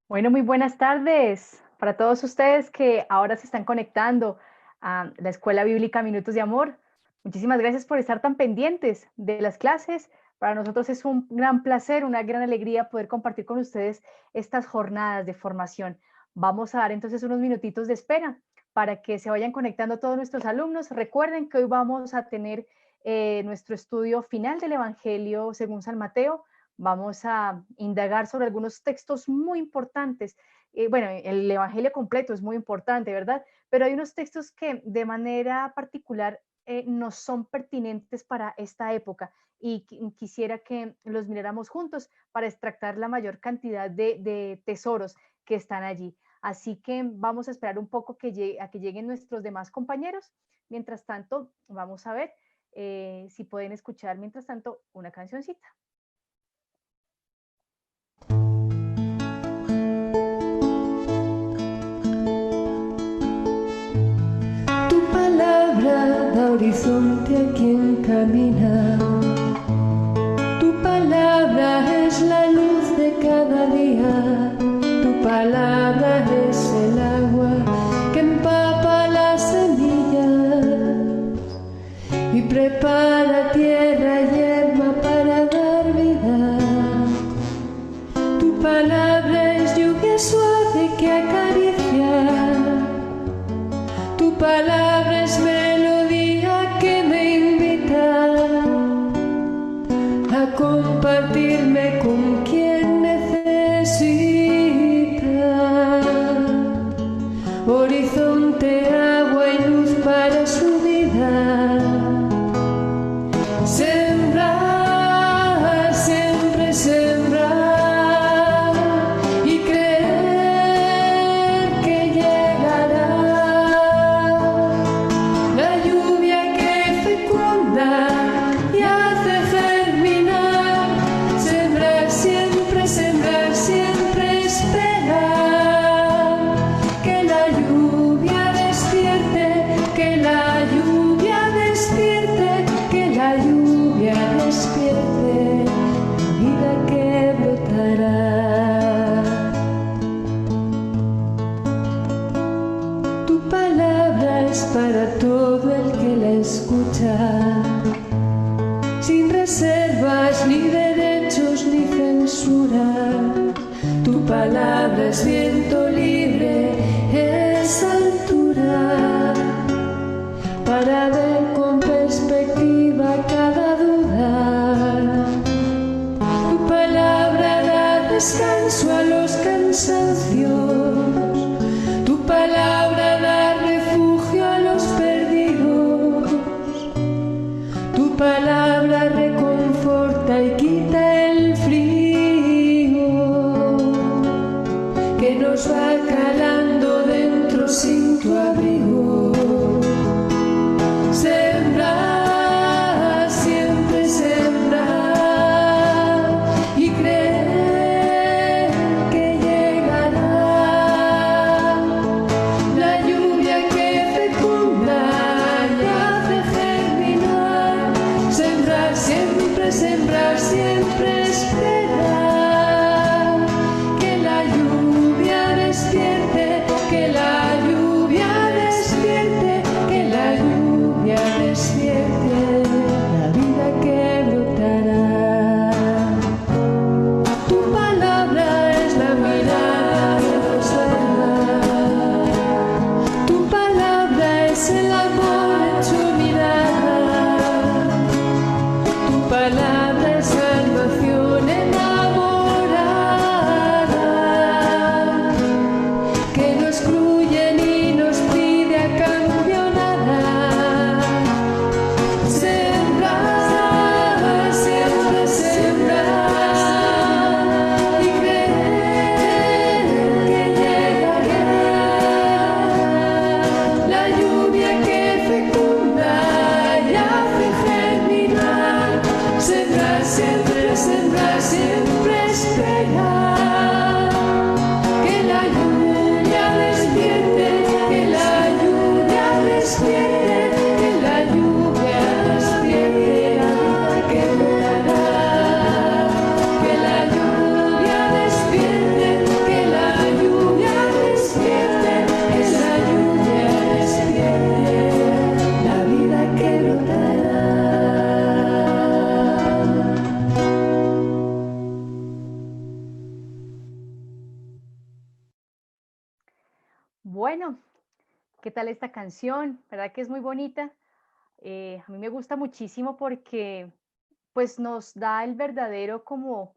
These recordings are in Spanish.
Bueno, muy buenas tardes para todos ustedes que ahora se están conectando a la Escuela Bíblica Minutos de Amor. Muchísimas gracias por estar tan pendientes de las clases. Para nosotros es un gran placer, una gran alegría poder compartir con ustedes estas jornadas de formación. Vamos a dar entonces unos minutitos de espera para que se vayan conectando todos nuestros alumnos. Recuerden que hoy vamos a tener nuestro estudio final del Evangelio según San Mateo. Vamos a indagar sobre algunos textos muy importantes. Bueno, el Evangelio completo es muy importante, ¿verdad? Pero hay unos textos que de manera particular nos son pertinentes para esta época y quisiera que los miráramos juntos para extractar la mayor cantidad de tesoros que están allí. Así que vamos a esperar un poco a que lleguen nuestros demás compañeros. Mientras tanto, vamos a ver si pueden escuchar, mientras tanto, una cancioncita. Tu palabra da horizonte a quien camina. Tu palabra es la luz de cada día. Tu palabra es el agua que empapa la semilla y prepara tierra y hierba para dar vida. Tu palabra es lluvia suave que acaricia. Tu palabra es melodía que me invita a compartirme con quien necesita. Horizonte, agua y luz para su vida. Sembrar, siempre sembrar y creer que llegará la lluvia que fecunda y hace germinar. Sembrar, siempre esperar que la lluvia despierte, que la lluvia despierte, que la lluvia despierte vida que brotará. Tu palabra es para todo el que la escucha, sin reservas ni derechos ni censura. Tu palabra es viento libre, es altura para ver con perspectiva cada duda. Tu palabra da descanso a los cansancios. Tu palabra da refugio a los perdidos. Tu palabra reconforta y quita el frío que nos va calando dentro sin tu abrigo. Sembrar, siempre sembrar y creer que llegará la lluvia que fecunda y hace germinar. Sembrar, siempre esperar que la lluvia despierte, que la lluvia despierte, que la lluvia despierte la vida que brotará. Tu palabra es la mirada de los almas. Tu palabra es el amor hecho mirada. Tu palabra es salvación enamorada que no excluye ni nos pide a cambio nada. Sembrar, siempre sembrar y creer que llegará la lluvia que fecunda y hace germinar. Sembrar, siempre esperar que la lluvia despierte, que la lluvia despierte, que la lluvia despierte que brotará. Que la lluvia despierte, que la tal esta canción? ¿Verdad que es muy bonita? A mí me gusta muchísimo porque pues nos da el verdadero como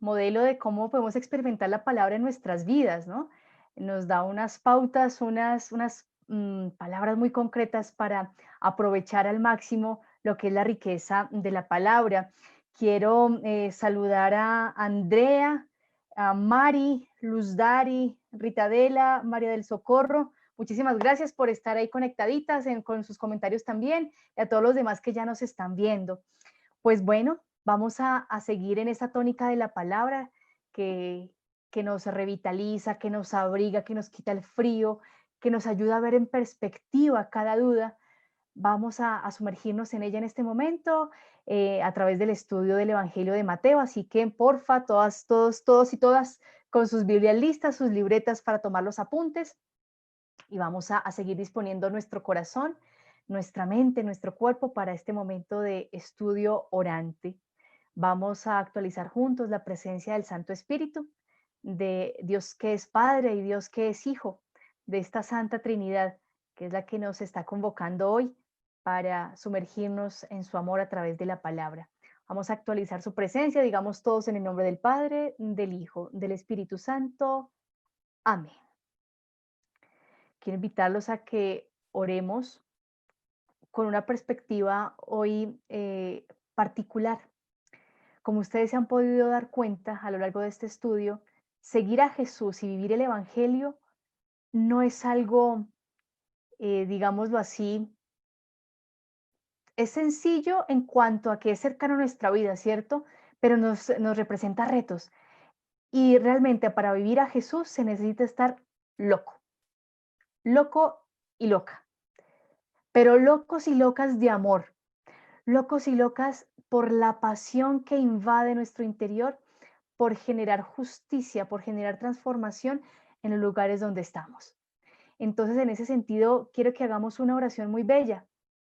modelo de cómo podemos experimentar la palabra en nuestras vidas, ¿no? Nos da unas pautas, unas palabras muy concretas para aprovechar al máximo lo que es la riqueza de la palabra. Quiero saludar a Andrea, a Mari, Luz Dari, Ritadela, María del Socorro. Muchísimas gracias por estar ahí conectaditas con sus comentarios también y a todos los demás que ya nos están viendo. Pues bueno, vamos a seguir en esa tónica de la palabra que, que nos revitaliza, que nos abriga, que nos quita el frío, que nos ayuda a ver en perspectiva cada duda. Vamos a sumergirnos en ella en este momento a través del estudio del Evangelio de Mateo. Así que, porfa, todos y todas con sus Biblias listas, sus libretas para tomar los apuntes y vamos a seguir disponiendo nuestro corazón, nuestra mente, nuestro cuerpo para este momento de estudio orante. Vamos a actualizar juntos la presencia del Santo Espíritu, de Dios que es Padre y Dios que es Hijo, de esta Santa Trinidad, que es la que nos está convocando hoy para sumergirnos en su amor a través de la palabra. Vamos a actualizar su presencia, digamos todos en el nombre del Padre, del Hijo, del Espíritu Santo. Amén. Quiero invitarlos a que oremos con una perspectiva hoy particular. Como ustedes se han podido dar cuenta a lo largo de este estudio, seguir a Jesús y vivir el Evangelio no es algo, digámoslo así, es sencillo en cuanto a que es cercano a nuestra vida, ¿cierto? Pero nos representa retos. Y realmente para vivir a Jesús se necesita estar loco, loco y loca, pero locos y locas de amor, locos y locas por la pasión que invade nuestro interior, por generar justicia, por generar transformación en los lugares donde estamos. Entonces, en ese sentido, quiero que hagamos una oración muy bella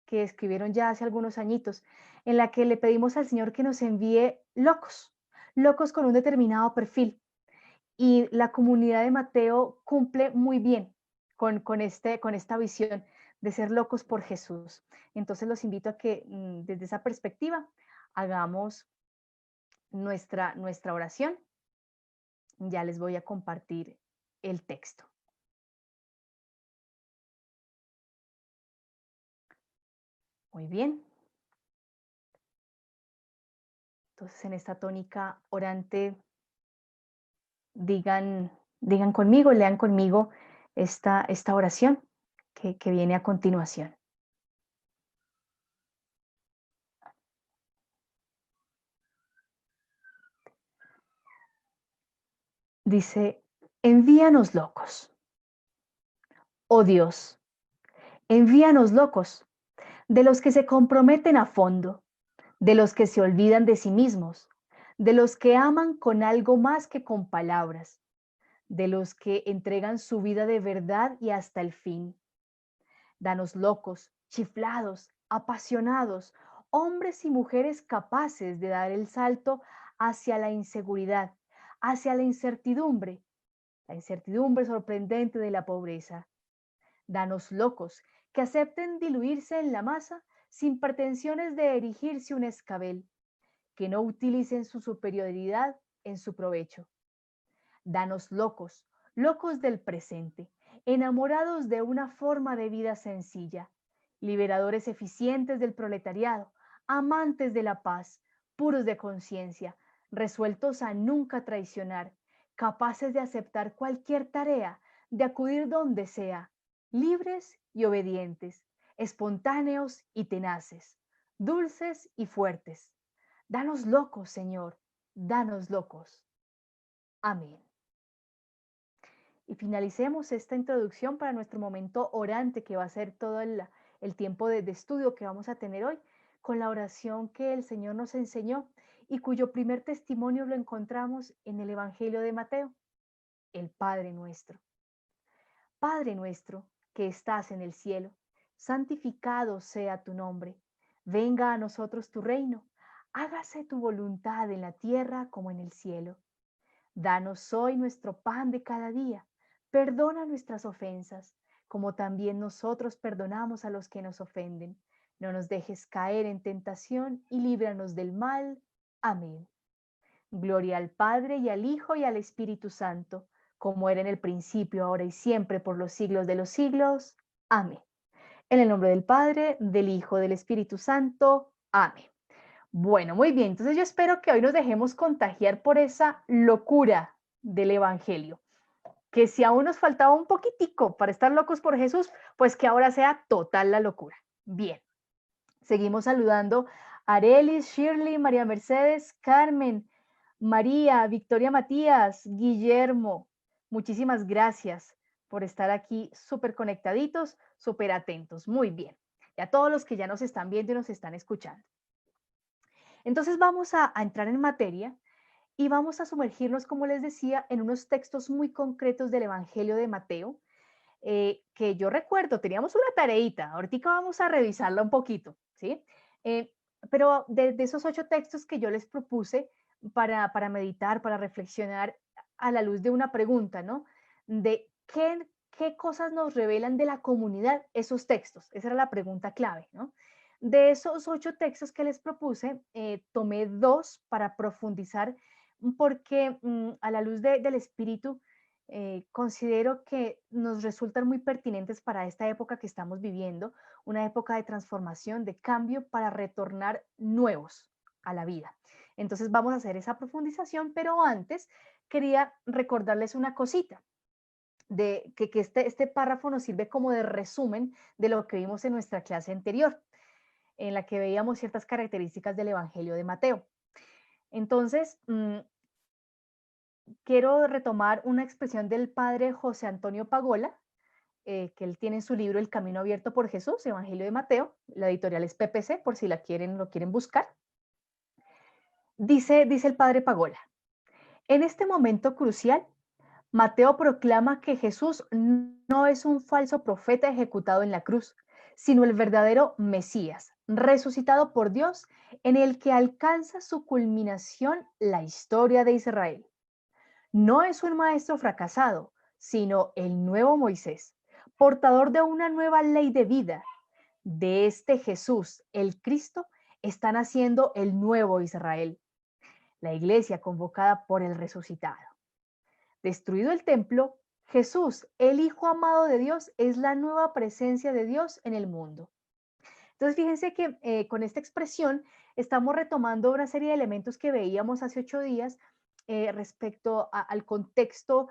que escribieron ya hace algunos añitos, en la que le pedimos al Señor que nos envíe locos, locos con un determinado perfil. Y la comunidad de Mateo cumple muy bien con esta visión de ser locos por Jesús. Entonces los invito a que desde esa perspectiva hagamos nuestra oración. Ya les voy a compartir el texto. Muy bien. Entonces en esta tónica orante digan conmigo, lean conmigo esta oración que viene a continuación. Dice, envíanos locos. Oh Dios, envíanos locos, de los que se comprometen a fondo, de los que se olvidan de sí mismos, de los que aman con algo más que con palabras, de los que entregan su vida de verdad y hasta el fin. Danos locos, chiflados, apasionados, hombres y mujeres capaces de dar el salto hacia la inseguridad, hacia la incertidumbre sorprendente de la pobreza. Danos locos que acepten diluirse en la masa sin pretensiones de erigirse un escabel, que no utilicen su superioridad en su provecho. Danos locos, locos del presente, enamorados de una forma de vida sencilla, liberadores eficientes del proletariado, amantes de la paz, puros de conciencia, resueltos a nunca traicionar, capaces de aceptar cualquier tarea, de acudir donde sea, libres y obedientes, espontáneos y tenaces, dulces y fuertes. Danos locos, Señor, danos locos. Amén. Y finalicemos esta introducción para nuestro momento orante, que va a ser todo el tiempo de estudio que vamos a tener hoy, con la oración que el Señor nos enseñó y cuyo primer testimonio lo encontramos en el Evangelio de Mateo, el Padre nuestro. Padre nuestro, que estás en el cielo, santificado sea tu nombre. Venga a nosotros tu reino. Hágase tu voluntad en la tierra como en el cielo. Danos hoy nuestro pan de cada día. Perdona nuestras ofensas, como también nosotros perdonamos a los que nos ofenden. No nos dejes caer en tentación y líbranos del mal. Amén. Gloria al Padre y al Hijo y al Espíritu Santo, como era en el principio, ahora y siempre, por los siglos de los siglos. Amén. En el nombre del Padre, del Hijo, del Espíritu Santo. Amén. Bueno, muy bien. Entonces yo espero que hoy nos dejemos contagiar por esa locura del Evangelio. Que si aún nos faltaba un poquitico para estar locos por Jesús, pues que ahora sea total la locura. Bien. Seguimos saludando a Arelis, Shirley, María Mercedes, Carmen, María, Victoria Matías, Guillermo. Muchísimas gracias por estar aquí súper conectaditos, súper atentos. Muy bien. Y a todos los que ya nos están viendo y nos están escuchando. Entonces vamos a entrar en materia y vamos a sumergirnos, como les decía, en unos textos muy concretos del Evangelio de Mateo, que yo recuerdo, teníamos una tareita, ahorita vamos a revisarla un poquito, ¿sí? Eh, pero de esos 8 textos que yo les propuse para meditar, para reflexionar a la luz de una pregunta, ¿no? De qué cosas nos revelan de la comunidad esos textos. Esa era la pregunta clave, ¿no? De esos 8 textos que les propuse, tomé 2 para profundizar, porque a la luz del Espíritu, considero que nos resultan muy pertinentes para esta época que estamos viviendo, una época de transformación, de cambio para retornar nuevos a la vida. Entonces vamos a hacer esa profundización, pero antes quería recordarles una cosita, de que este párrafo nos sirve como de resumen de lo que vimos en nuestra clase anterior, en la que veíamos ciertas características del Evangelio de Mateo. Entonces, quiero retomar una expresión del padre José Antonio Pagola, que él tiene en su libro El Camino Abierto por Jesús, Evangelio de Mateo. La editorial es PPC, por si lo quieren buscar. Dice el padre Pagola: en este momento crucial, Mateo proclama que Jesús no es un falso profeta ejecutado en la cruz, sino el verdadero Mesías, resucitado por Dios, en el que alcanza su culminación la historia de Israel. No es un maestro fracasado, sino el nuevo Moisés, portador de una nueva ley de vida. De este Jesús, el Cristo, está naciendo el nuevo Israel, la iglesia convocada por el resucitado. Destruido el templo, Jesús, el Hijo amado de Dios, es la nueva presencia de Dios en el mundo. Entonces, fíjense que con esta expresión estamos retomando una serie de elementos que veíamos hace 8 días respecto al contexto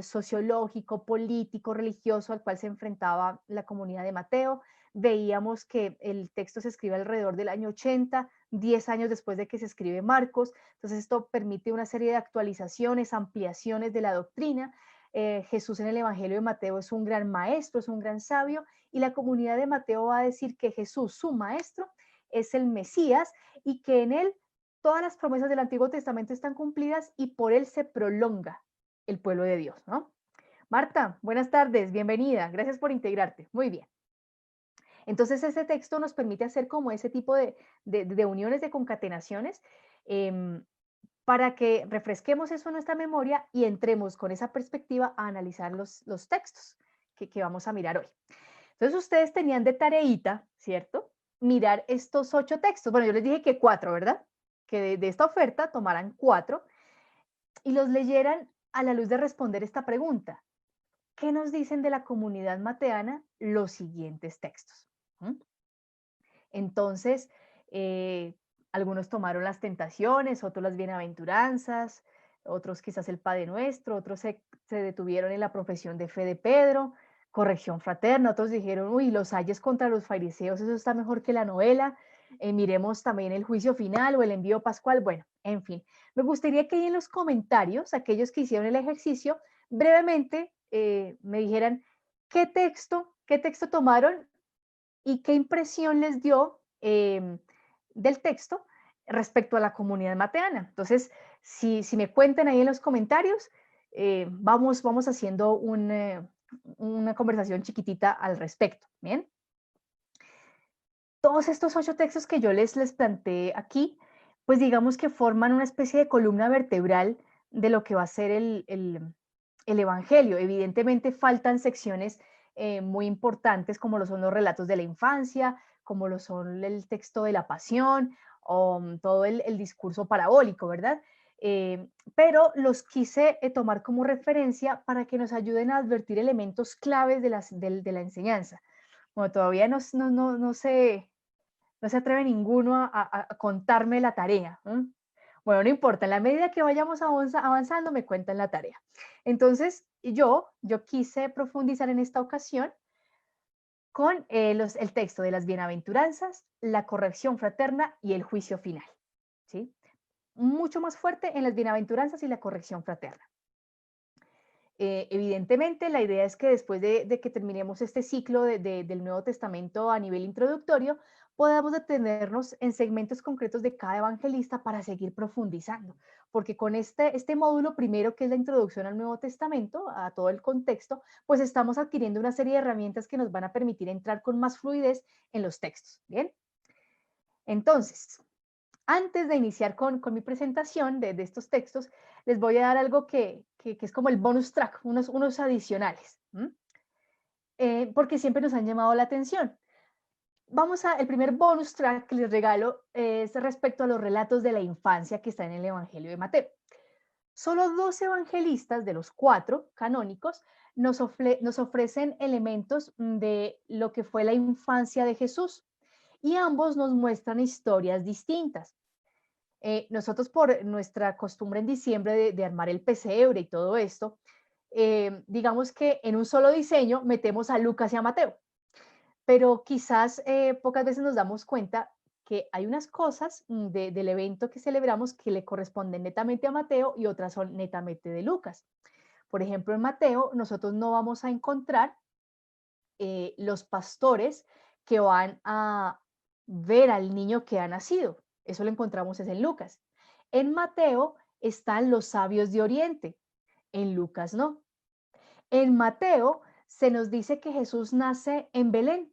sociológico, político, religioso al cual se enfrentaba la comunidad de Mateo. Veíamos que el texto se escribe alrededor del año 80, 10 años después de que se escribe Marcos. Entonces esto permite una serie de actualizaciones, ampliaciones de la doctrina. Jesús en el Evangelio de Mateo es un gran maestro, es un gran sabio, y la comunidad de Mateo va a decir que Jesús, su maestro, es el Mesías y que en él todas las promesas del Antiguo Testamento están cumplidas y por él se prolonga el pueblo de Dios, ¿no? Marta, buenas tardes, bienvenida, gracias por integrarte. Muy bien. Entonces, este texto nos permite hacer como ese tipo de uniones, de concatenaciones, para que refresquemos eso en nuestra memoria y entremos con esa perspectiva a analizar los textos que vamos a mirar hoy. Entonces, ustedes tenían de tareita, ¿cierto? Mirar estos 8 textos. Bueno, yo les dije que 4, ¿verdad? Que de esta oferta tomaran 4 y los leyeran a la luz de responder esta pregunta. ¿Qué nos dicen de la comunidad mateana los siguientes textos? Entonces, algunos tomaron las tentaciones, otros las bienaventuranzas, otros quizás el Padre Nuestro, otros se detuvieron en la profesión de fe de Pedro, corrección fraterna, otros dijeron, uy, los ayes contra los fariseos, eso está mejor que la novela. Miremos también el juicio final o el envío pascual. Bueno, en fin, me gustaría que ahí en los comentarios, aquellos que hicieron el ejercicio, brevemente me dijeran qué texto tomaron y qué impresión les dio del texto respecto a la comunidad mateana. Entonces, si me cuentan ahí en los comentarios, vamos haciendo una conversación chiquitita al respecto. Bien. Todos estos 8 textos que yo les planteé aquí, pues digamos que forman una especie de columna vertebral de lo que va a ser el Evangelio. Evidentemente faltan secciones muy importantes, como lo son los relatos de la infancia, como lo son el texto de la pasión, o todo el discurso parabólico, ¿verdad? Pero los quise tomar como referencia para que nos ayuden a advertir elementos claves de la enseñanza. Bueno, todavía no se atreve ninguno a contarme la tarea. Bueno, no importa, en la medida que vayamos avanzando, me cuentan la tarea. Entonces, yo quise profundizar en esta ocasión con el texto de las bienaventuranzas, la corrección fraterna y el juicio final. ¿Sí? Mucho más fuerte en las bienaventuranzas y la corrección fraterna. Evidentemente, la idea es que después de que terminemos este ciclo del Nuevo Testamento a nivel introductorio, podamos detenernos en segmentos concretos de cada evangelista para seguir profundizando, porque con este módulo primero, que es la introducción al Nuevo Testamento, a todo el contexto, pues estamos adquiriendo una serie de herramientas que nos van a permitir entrar con más fluidez en los textos. Bien, entonces, antes de iniciar con mi presentación de estos textos, les voy a dar algo que es como el bonus track, unos adicionales, porque siempre nos han llamado la atención. El primer bonus track que les regalo es respecto a los relatos de la infancia que está en el Evangelio de Mateo. Solo 2 evangelistas de los 4 canónicos nos ofrecen elementos de lo que fue la infancia de Jesús, y ambos nos muestran historias distintas. Nosotros, por nuestra costumbre en diciembre de armar el pesebre y todo esto, digamos que en un solo diseño metemos a Lucas y a Mateo, pero quizás pocas veces nos damos cuenta que hay unas cosas del evento que celebramos que le corresponden netamente a Mateo y otras son netamente de Lucas. Por ejemplo, en Mateo nosotros no vamos a encontrar los pastores que van a ver al niño que ha nacido. Eso lo encontramos es en Lucas. En Mateo están los sabios de Oriente, en Lucas no. En Mateo se nos dice que Jesús nace en Belén,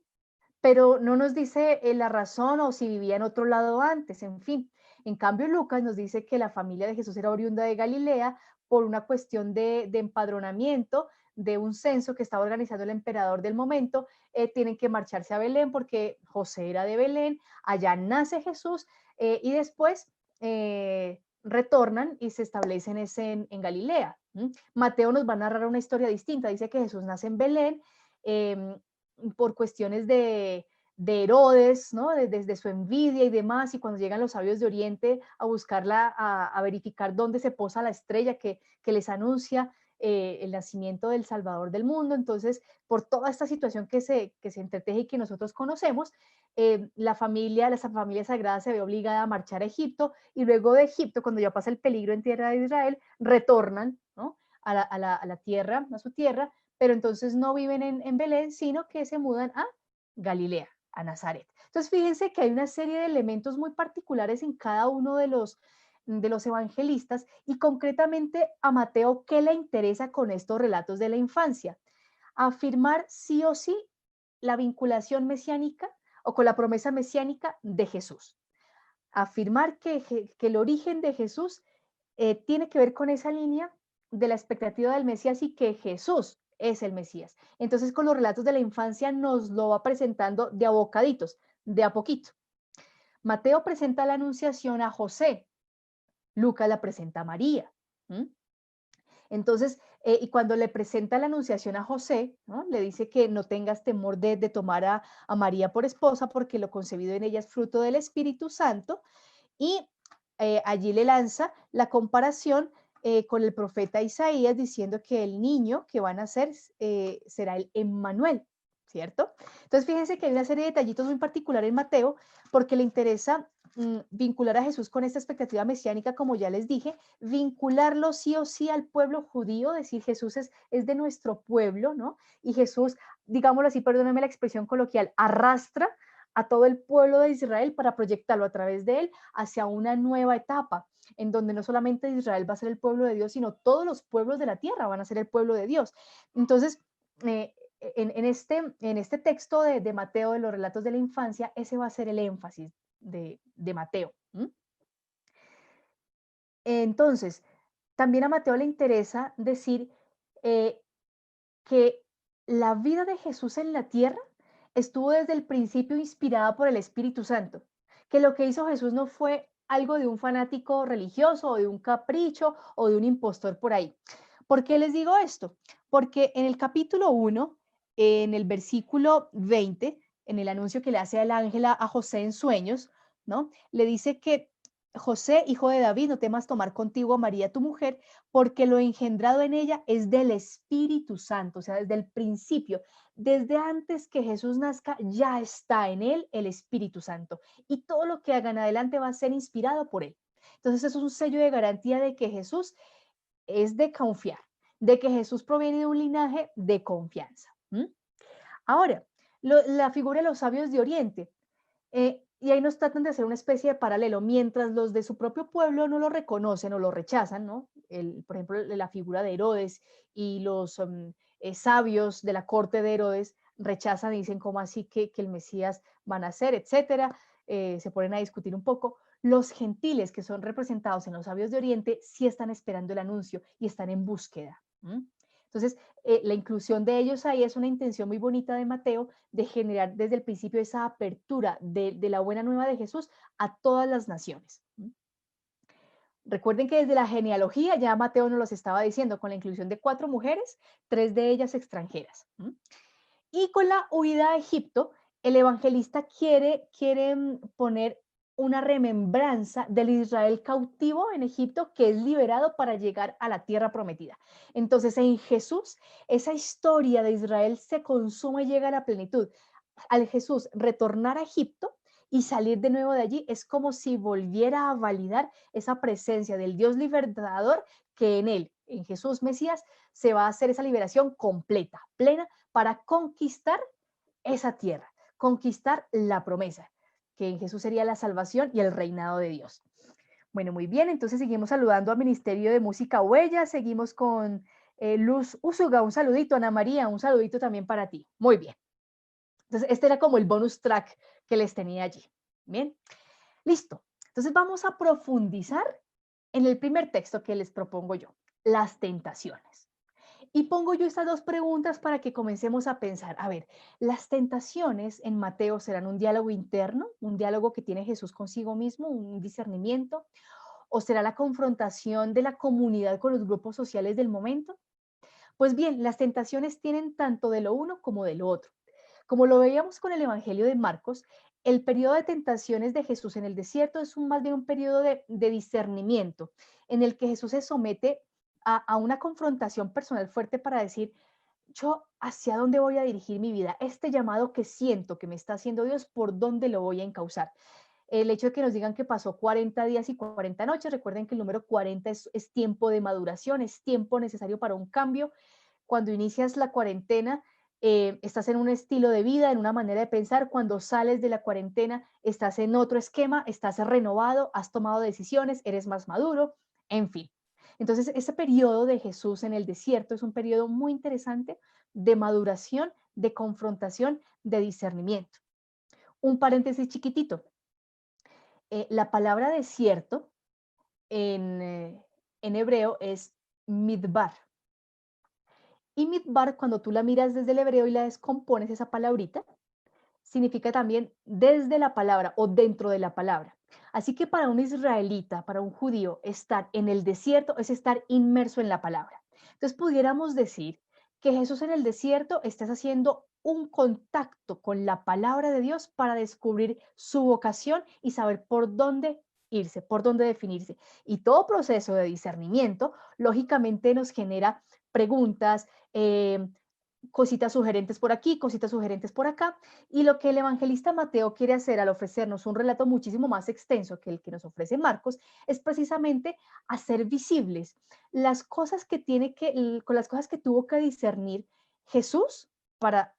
pero no nos dice la razón o si vivía en otro lado antes, en fin. En cambio, Lucas nos dice que la familia de Jesús era oriunda de Galilea por una cuestión de empadronamiento, de un censo que estaba organizando el emperador del momento. Tienen que marcharse a Belén porque José era de Belén, allá nace Jesús, y después retornan y se establecen en Galilea. Mateo nos va a narrar una historia distinta, dice que Jesús nace en Belén, eh, por cuestiones de Herodes, ¿no? Desde su envidia y demás, y cuando llegan los sabios de Oriente a buscarla, a verificar dónde se posa la estrella que les anuncia el nacimiento del Salvador del mundo. Entonces, por toda esta situación que se entreteje y que nosotros conocemos, la familia sagrada se ve obligada a marchar a Egipto, y luego de Egipto, cuando ya pasa el peligro en tierra de Israel, retornan, ¿no? a la tierra, a su tierra, pero entonces no viven en Belén, sino que se mudan a Galilea, a Nazaret. Entonces, fíjense que hay una serie de elementos muy particulares en cada uno de los evangelistas, y concretamente a Mateo, ¿qué le interesa con estos relatos de la infancia? Afirmar sí o sí la vinculación mesiánica o con la promesa mesiánica de Jesús. Afirmar que el origen de Jesús tiene que ver con esa línea de la expectativa del Mesías y que Jesús es el Mesías. Entonces, con los relatos de la infancia nos lo va presentando de a bocaditos, de a poquito. Mateo presenta la anunciación a José, Lucas la presenta a María. Entonces, y cuando le presenta la anunciación a José, ¿no? Le dice que no tengas temor de tomar a María por esposa, porque lo concebido en ella es fruto del Espíritu Santo, y allí le lanza la comparación con el profeta Isaías, diciendo que el niño que van a nacer será el Emmanuel, ¿cierto? Entonces, fíjense que hay una serie de detallitos muy particulares en Mateo, porque le interesa vincular a Jesús con esta expectativa mesiánica, como ya les dije, vincularlo sí o sí al pueblo judío, decir Jesús es de nuestro pueblo, ¿no? Y Jesús, digámoslo así, perdónenme la expresión coloquial, arrastra a todo el pueblo de Israel para proyectarlo a través de él hacia una nueva etapa, en donde no solamente Israel va a ser el pueblo de Dios, sino todos los pueblos de la tierra van a ser el pueblo de Dios. Entonces, en este texto de Mateo, de los relatos de la infancia, ese va a ser el énfasis de Mateo. Entonces, también a Mateo le interesa decir que la vida de Jesús en la tierra estuvo desde el principio inspirada por el Espíritu Santo, que lo que hizo Jesús no fue algo de un fanático religioso o de un capricho o de un impostor por ahí. ¿Por qué les digo esto? Porque en el capítulo 1, en el versículo 20, en el anuncio que le hace el ángel a José en sueños, ¿no? Le dice que José, hijo de David, no temas tomar contigo a María, tu mujer, porque lo engendrado en ella es del Espíritu Santo, o sea, desde el principio, desde antes que Jesús nazca, ya está en él el Espíritu Santo. Y todo lo que hagan adelante va a ser inspirado por él. Entonces, eso es un sello de garantía de que Jesús es de confiar, de que Jesús proviene de un linaje de confianza. Ahora, la figura de los sabios de Oriente, y ahí nos tratan de hacer una especie de paralelo, mientras los de su propio pueblo no lo reconocen o lo rechazan, ¿no? Por ejemplo, la figura de Herodes y los sabios de la corte de Herodes rechazan y dicen cómo así que el Mesías va a nacer, etcétera, se ponen a discutir un poco. Los gentiles que son representados en los sabios de Oriente sí están esperando el anuncio y están en búsqueda. Entonces, la inclusión de ellos ahí es una intención muy bonita de Mateo de generar desde el principio esa apertura de la buena nueva de Jesús a todas las naciones. Recuerden que desde la genealogía ya Mateo nos los estaba diciendo, con la inclusión de 4 mujeres, 3 de ellas extranjeras. Y con la huida a Egipto, el evangelista quiere poner una remembranza del Israel cautivo en Egipto que es liberado para llegar a la tierra prometida. Entonces, en Jesús, esa historia de Israel se consuma y llega a la plenitud. Al Jesús retornar a Egipto y salir de nuevo de allí, es como si volviera a validar esa presencia del Dios libertador que en él, en Jesús Mesías, se va a hacer esa liberación completa, plena, para conquistar esa tierra, conquistar la promesa, que en Jesús sería la salvación y el reinado de Dios. Bueno, muy bien, entonces seguimos saludando al Ministerio de Música Huella, seguimos con Luz Úsuga, un saludito, Ana María, un saludito también para ti. Muy bien. Entonces, este era como el bonus track que les tenía allí. Bien, listo. Entonces vamos a profundizar en el primer texto que les propongo yo, las tentaciones. Y pongo yo estas 2 preguntas para que comencemos a pensar, a ver, ¿las tentaciones en Mateo serán un diálogo interno, un diálogo que tiene Jesús consigo mismo, un discernimiento? ¿O será la confrontación de la comunidad con los grupos sociales del momento? Pues bien, las tentaciones tienen tanto de lo uno como de lo otro. Como lo veíamos con el Evangelio de Marcos, el periodo de tentaciones de Jesús en el desierto es más bien un periodo de discernimiento, en el que Jesús se somete a una confrontación personal fuerte para decir, yo hacia dónde voy a dirigir mi vida, este llamado que siento que me está haciendo Dios, ¿por dónde lo voy a encauzar? El hecho de que nos digan que pasó 40 días y 40 noches, recuerden que el número 40 es tiempo de maduración, es tiempo necesario para un cambio. Cuando inicias la cuarentena, estás en un estilo de vida, en una manera de pensar. Cuando sales de la cuarentena, estás en otro esquema, estás renovado, has tomado decisiones, eres más maduro, en fin. Entonces, ese periodo de Jesús en el desierto es un periodo muy interesante de maduración, de confrontación, de discernimiento. Un paréntesis chiquitito. La palabra desierto en hebreo es midbar. Y midbar, cuando tú la miras desde el hebreo y la descompones, esa palabrita, significa también desde la palabra o dentro de la palabra. Así que para un israelita, para un judío, estar en el desierto es estar inmerso en la palabra. Entonces pudiéramos decir que Jesús en el desierto está haciendo un contacto con la palabra de Dios para descubrir su vocación y saber por dónde irse, por dónde definirse. Y todo proceso de discernimiento, lógicamente, nos genera preguntas, cositas sugerentes por aquí, cositas sugerentes por acá. Y lo que el evangelista Mateo quiere hacer al ofrecernos un relato muchísimo más extenso que el que nos ofrece Marcos, es precisamente hacer visibles las cosas que con las cosas que tuvo que discernir Jesús para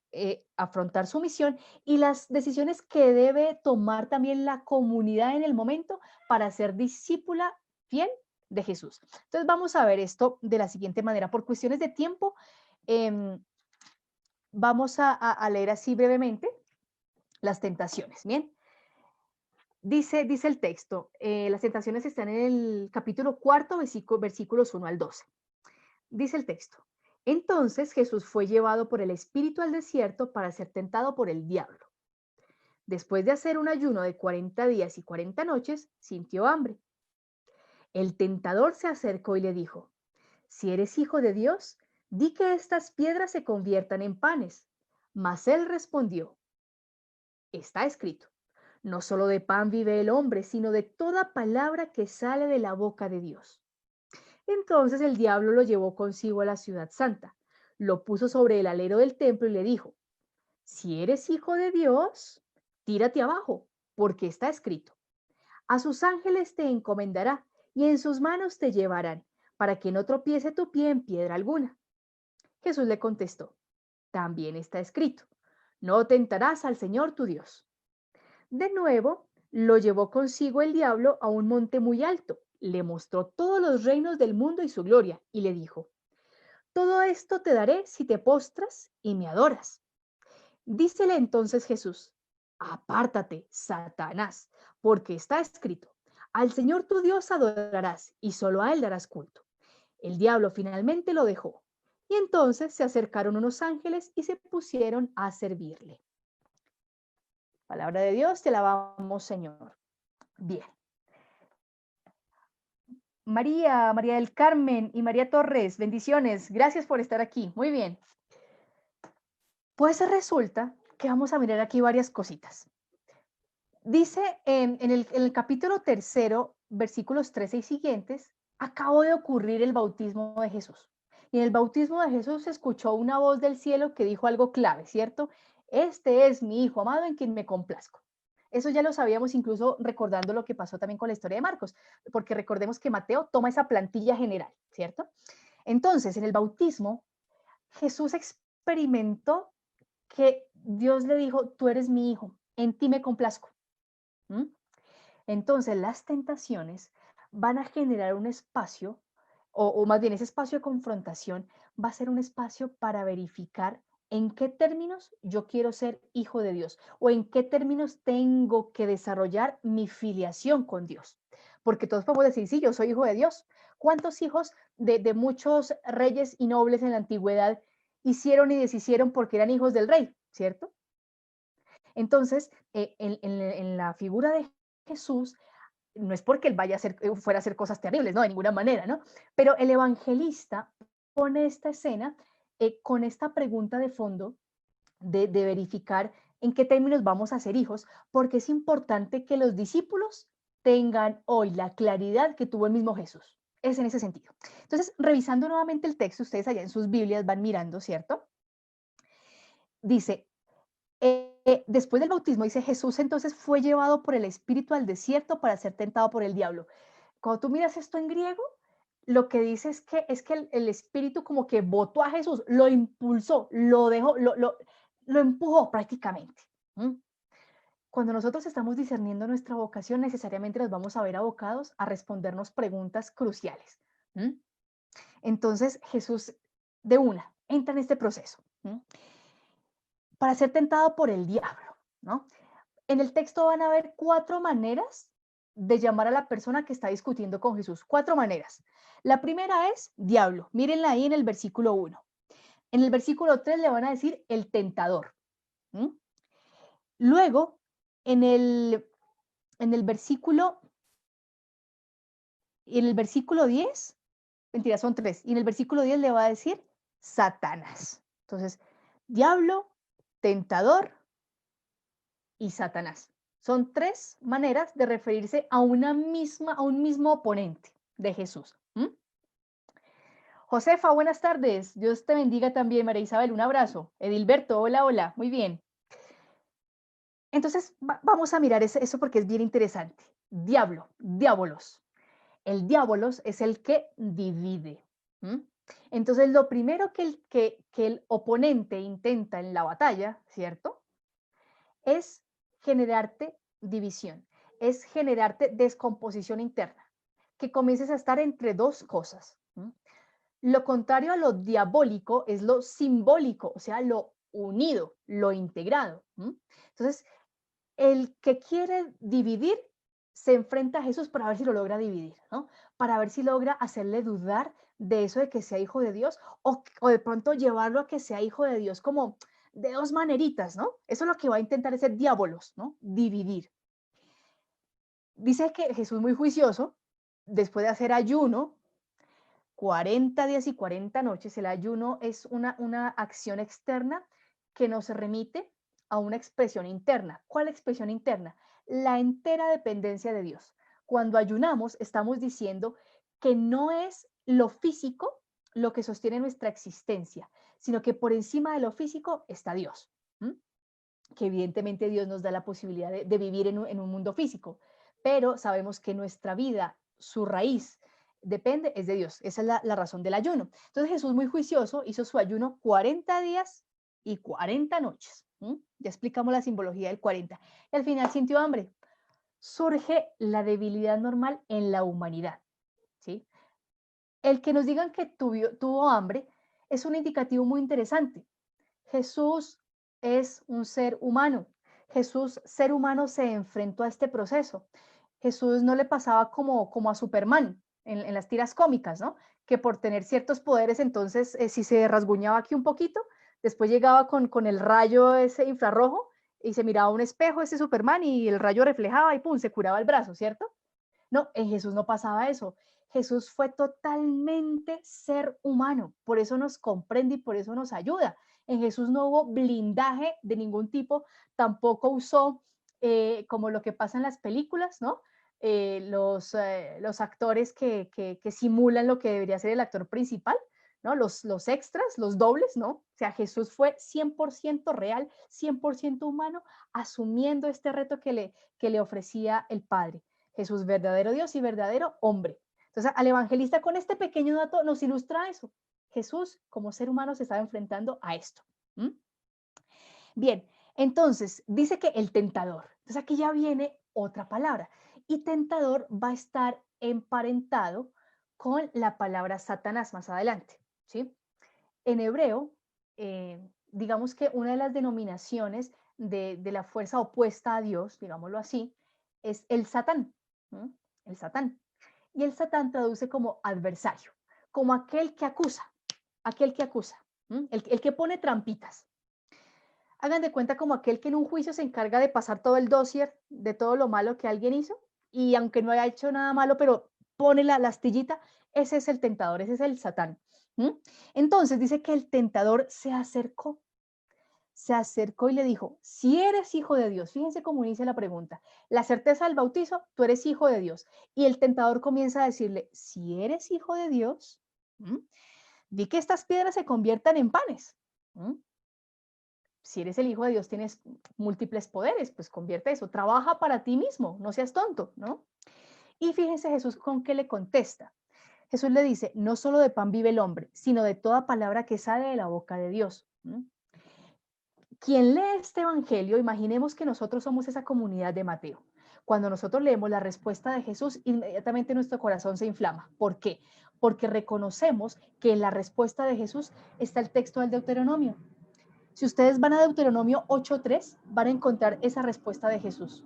afrontar su misión y las decisiones que debe tomar también la comunidad en el momento para ser discípula fiel de Jesús. Entonces vamos a ver esto de la siguiente manera. Por cuestiones de tiempo, vamos a leer así brevemente las tentaciones. Bien, dice el texto, las tentaciones están en el capítulo 4, versículos 1 al 12. Dice el texto, Entonces Jesús fue llevado por el Espíritu al desierto para ser tentado por el diablo. Después de hacer un ayuno de 40 días y 40 noches, sintió hambre. El tentador se acercó y le dijo, si eres hijo de Dios, di que estas piedras se conviertan en panes. Mas él respondió, está escrito, no solo de pan vive el hombre, sino de toda palabra que sale de la boca de Dios. Entonces el diablo lo llevó consigo a la ciudad santa, lo puso sobre el alero del templo y le dijo, si eres hijo de Dios, tírate abajo, porque está escrito, a sus ángeles te encomendará y en sus manos te llevarán, para que no tropiece tu pie en piedra alguna. Jesús le contestó, también está escrito, no tentarás al Señor tu Dios. De nuevo, lo llevó consigo el diablo a un monte muy alto, le mostró todos los reinos del mundo y su gloria, y le dijo, todo esto te daré si te postras y me adoras. Dícele entonces Jesús, apártate, Satanás, porque está escrito, al Señor tu Dios adorarás y solo a Él darás culto. El diablo finalmente lo dejó, y entonces se acercaron unos ángeles y se pusieron a servirle. Palabra de Dios, te alabamos, Señor. Bien. María del Carmen y María Torres, bendiciones. Gracias por estar aquí. Muy bien. Pues resulta que vamos a mirar aquí varias cositas. Dice en el capítulo 3, versículos 13 y siguientes, acabó de ocurrir el bautismo de Jesús. Y en el bautismo de Jesús se escuchó una voz del cielo que dijo algo clave, ¿cierto? Este es mi Hijo amado en quien me complazco. Eso ya lo sabíamos incluso recordando lo que pasó también con la historia de Marcos, porque recordemos que Mateo toma esa plantilla general, ¿cierto? Entonces, en el bautismo, Jesús experimentó que Dios le dijo, tú eres mi hijo, en ti me complazco. ¿Mm? Entonces, las tentaciones van a generar un espacio, o más bien ese espacio de confrontación va a ser un espacio para verificar en qué términos yo quiero ser hijo de Dios o en qué términos tengo que desarrollar mi filiación con Dios. Porque todos podemos decir, sí, yo soy hijo de Dios. ¿Cuántos hijos de muchos reyes y nobles en la antigüedad hicieron y deshicieron porque eran hijos del rey, ¿cierto? Entonces, en la figura de Jesús, no es porque él vaya a hacer, fuera a hacer cosas terribles, no, de ninguna manera, ¿no? Pero el evangelista pone esta escena con esta pregunta de fondo de verificar en qué términos vamos a ser hijos, porque es importante que los discípulos tengan hoy la claridad que tuvo el mismo Jesús. Es en ese sentido. Entonces, revisando nuevamente el texto, ustedes allá en sus Biblias van mirando, ¿cierto? Dice, después del bautismo, dice Jesús entonces fue llevado por el Espíritu al desierto para ser tentado por el diablo. Cuando tú miras esto en griego, lo que dice es que el Espíritu como que botó a Jesús, lo impulsó, lo dejó, lo empujó prácticamente. ¿Mm? Cuando nosotros estamos discerniendo nuestra vocación, necesariamente nos vamos a ver abocados a respondernos preguntas cruciales. ¿Mm? Entonces Jesús de una entra en este proceso. ¿Mm? Para ser tentado por el diablo, ¿no? En el texto van a haber 4 maneras de llamar a la persona que está discutiendo con Jesús. 4 maneras. La primera es diablo. Mírenla ahí en el versículo 1. En el versículo 3 le van a decir el tentador. ¿Mm? Luego, en el versículo 10, mentira, son 3. Y en el versículo 10 le va a decir Satanás. Entonces, diablo, tentador y Satanás. Son 3 maneras de referirse a un mismo oponente de Jesús. ¿Mm? Josefa, buenas tardes. Dios te bendiga también, María Isabel. Un abrazo. Edilberto, hola, hola. Muy bien. Entonces, vamos a mirar eso porque es bien interesante. Diablo, diabolos. El diabolos es el que divide. ¿Mm? Entonces, lo primero que el oponente intenta en la batalla, ¿cierto? Es generarte división, es generarte descomposición interna, que comiences a estar entre 2 cosas. ¿Mm? Lo contrario a lo diabólico es lo simbólico, o sea, lo unido, lo integrado. ¿Mm? Entonces, el que quiere dividir se enfrenta a Jesús para ver si lo logra dividir, ¿no? Para ver si logra hacerle dudar de eso de que sea hijo de Dios, o de pronto llevarlo a que sea hijo de Dios como de dos maneritas, ¿no? Eso es lo que va a intentar ese diábolos, ¿no? Dividir. Dice que Jesús muy juicioso, después de hacer ayuno, 40 días y 40 noches, el ayuno es una acción externa que nos remite a una expresión interna. ¿Cuál expresión interna? La entera dependencia de Dios. Cuando ayunamos, estamos diciendo que no es lo físico lo que sostiene nuestra existencia, sino que por encima de lo físico está Dios. ¿Mm? Que evidentemente Dios nos da la posibilidad de vivir en un mundo físico, pero sabemos que nuestra vida, su raíz, depende, es de Dios. Esa es la razón del ayuno. Entonces Jesús muy juicioso hizo su ayuno 40 días y 40 noches. Ya explicamos la simbología del 40. Y al final sintió hambre. Surge la debilidad normal en la humanidad. ¿Sí? El que nos digan que tuvo hambre es un indicativo muy interesante. Jesús es un ser humano. Jesús, ser humano, se enfrentó a este proceso. Jesús no le pasaba como a Superman en las tiras cómicas, ¿no? Que por tener ciertos poderes, entonces, si se rasguñaba aquí un poquito, después llegaba con el rayo ese infrarrojo y se miraba a un espejo ese Superman y el rayo reflejaba y pum, se curaba el brazo, ¿cierto? No, en Jesús no pasaba eso. Jesús fue totalmente ser humano, por eso nos comprende y por eso nos ayuda. En Jesús no hubo blindaje de ningún tipo, tampoco usó, como lo que pasa en las películas, ¿no? Los actores que simulan lo que debería ser el actor principal, ¿no? Los extras, los dobles, ¿no? O sea, Jesús fue 100% real, 100% humano, asumiendo este reto que le ofrecía el Padre. Jesús, verdadero Dios y verdadero hombre. Entonces, al evangelista con este pequeño dato nos ilustra eso. Jesús, como ser humano, se estaba enfrentando a esto. ¿Mm? Bien, entonces, dice que el tentador. Entonces, aquí ya viene otra palabra. Y tentador va a estar emparentado con la palabra Satanás más adelante. ¿Sí? En hebreo, digamos que una de las denominaciones de la fuerza opuesta a Dios, digámoslo así, es el Satán. ¿Mm? El Satán. Y el Satán traduce como adversario, como aquel que acusa, aquel que acusa, el que pone trampitas. Hagan de cuenta como aquel que en un juicio se encarga de pasar todo el dossier de todo lo malo que alguien hizo y aunque no haya hecho nada malo, pero pone la astillita, ese es el tentador, ese es el Satán. Entonces dice que el tentador se acercó y le dijo, si eres hijo de Dios, fíjense cómo inicia la pregunta, la certeza del bautizo, tú eres hijo de Dios. Y el tentador comienza a decirle, si eres hijo de Dios, di que estas piedras se conviertan en panes. Si eres el hijo de Dios, tienes múltiples poderes, pues convierte eso, trabaja para ti mismo, no seas tonto, ¿no? Y fíjense Jesús con qué le contesta. Jesús le dice, no solo de pan vive el hombre, sino de toda palabra que sale de la boca de Dios. Quien lee este evangelio, imaginemos que nosotros somos esa comunidad de Mateo. Cuando nosotros leemos la respuesta de Jesús, inmediatamente nuestro corazón se inflama. ¿Por qué? Porque reconocemos que en la respuesta de Jesús está el texto del Deuteronomio. Si ustedes van a Deuteronomio 8:3, van a encontrar esa respuesta de Jesús.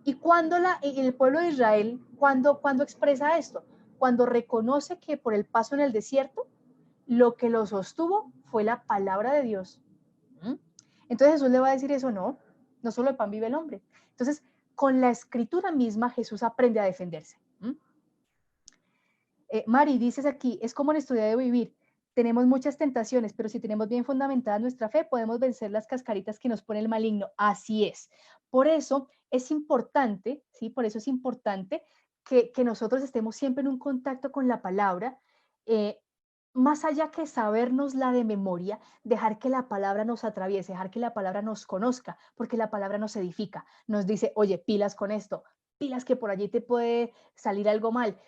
¿Y cuando el pueblo de Israel, cuando expresa esto? Cuando reconoce que por el paso en el desierto, lo que lo sostuvo fue la palabra de Dios. Entonces Jesús le va a decir eso, no solo de pan vive el hombre. Entonces, con la escritura misma, Jesús aprende a defenderse. Mari, dices aquí, es como en Estudiar de Vivir. Tenemos muchas tentaciones, pero si tenemos bien fundamentada nuestra fe, podemos vencer las cascaritas que nos pone el maligno. Así es. Por eso es importante, ¿sí? Por eso es importante que nosotros estemos siempre en un contacto con la palabra, más allá que sabernos la de memoria, dejar que la palabra nos atraviese, dejar que la palabra nos conozca, porque la palabra nos edifica, nos dice, oye, pilas con esto, pilas que por allí te puede salir algo mal,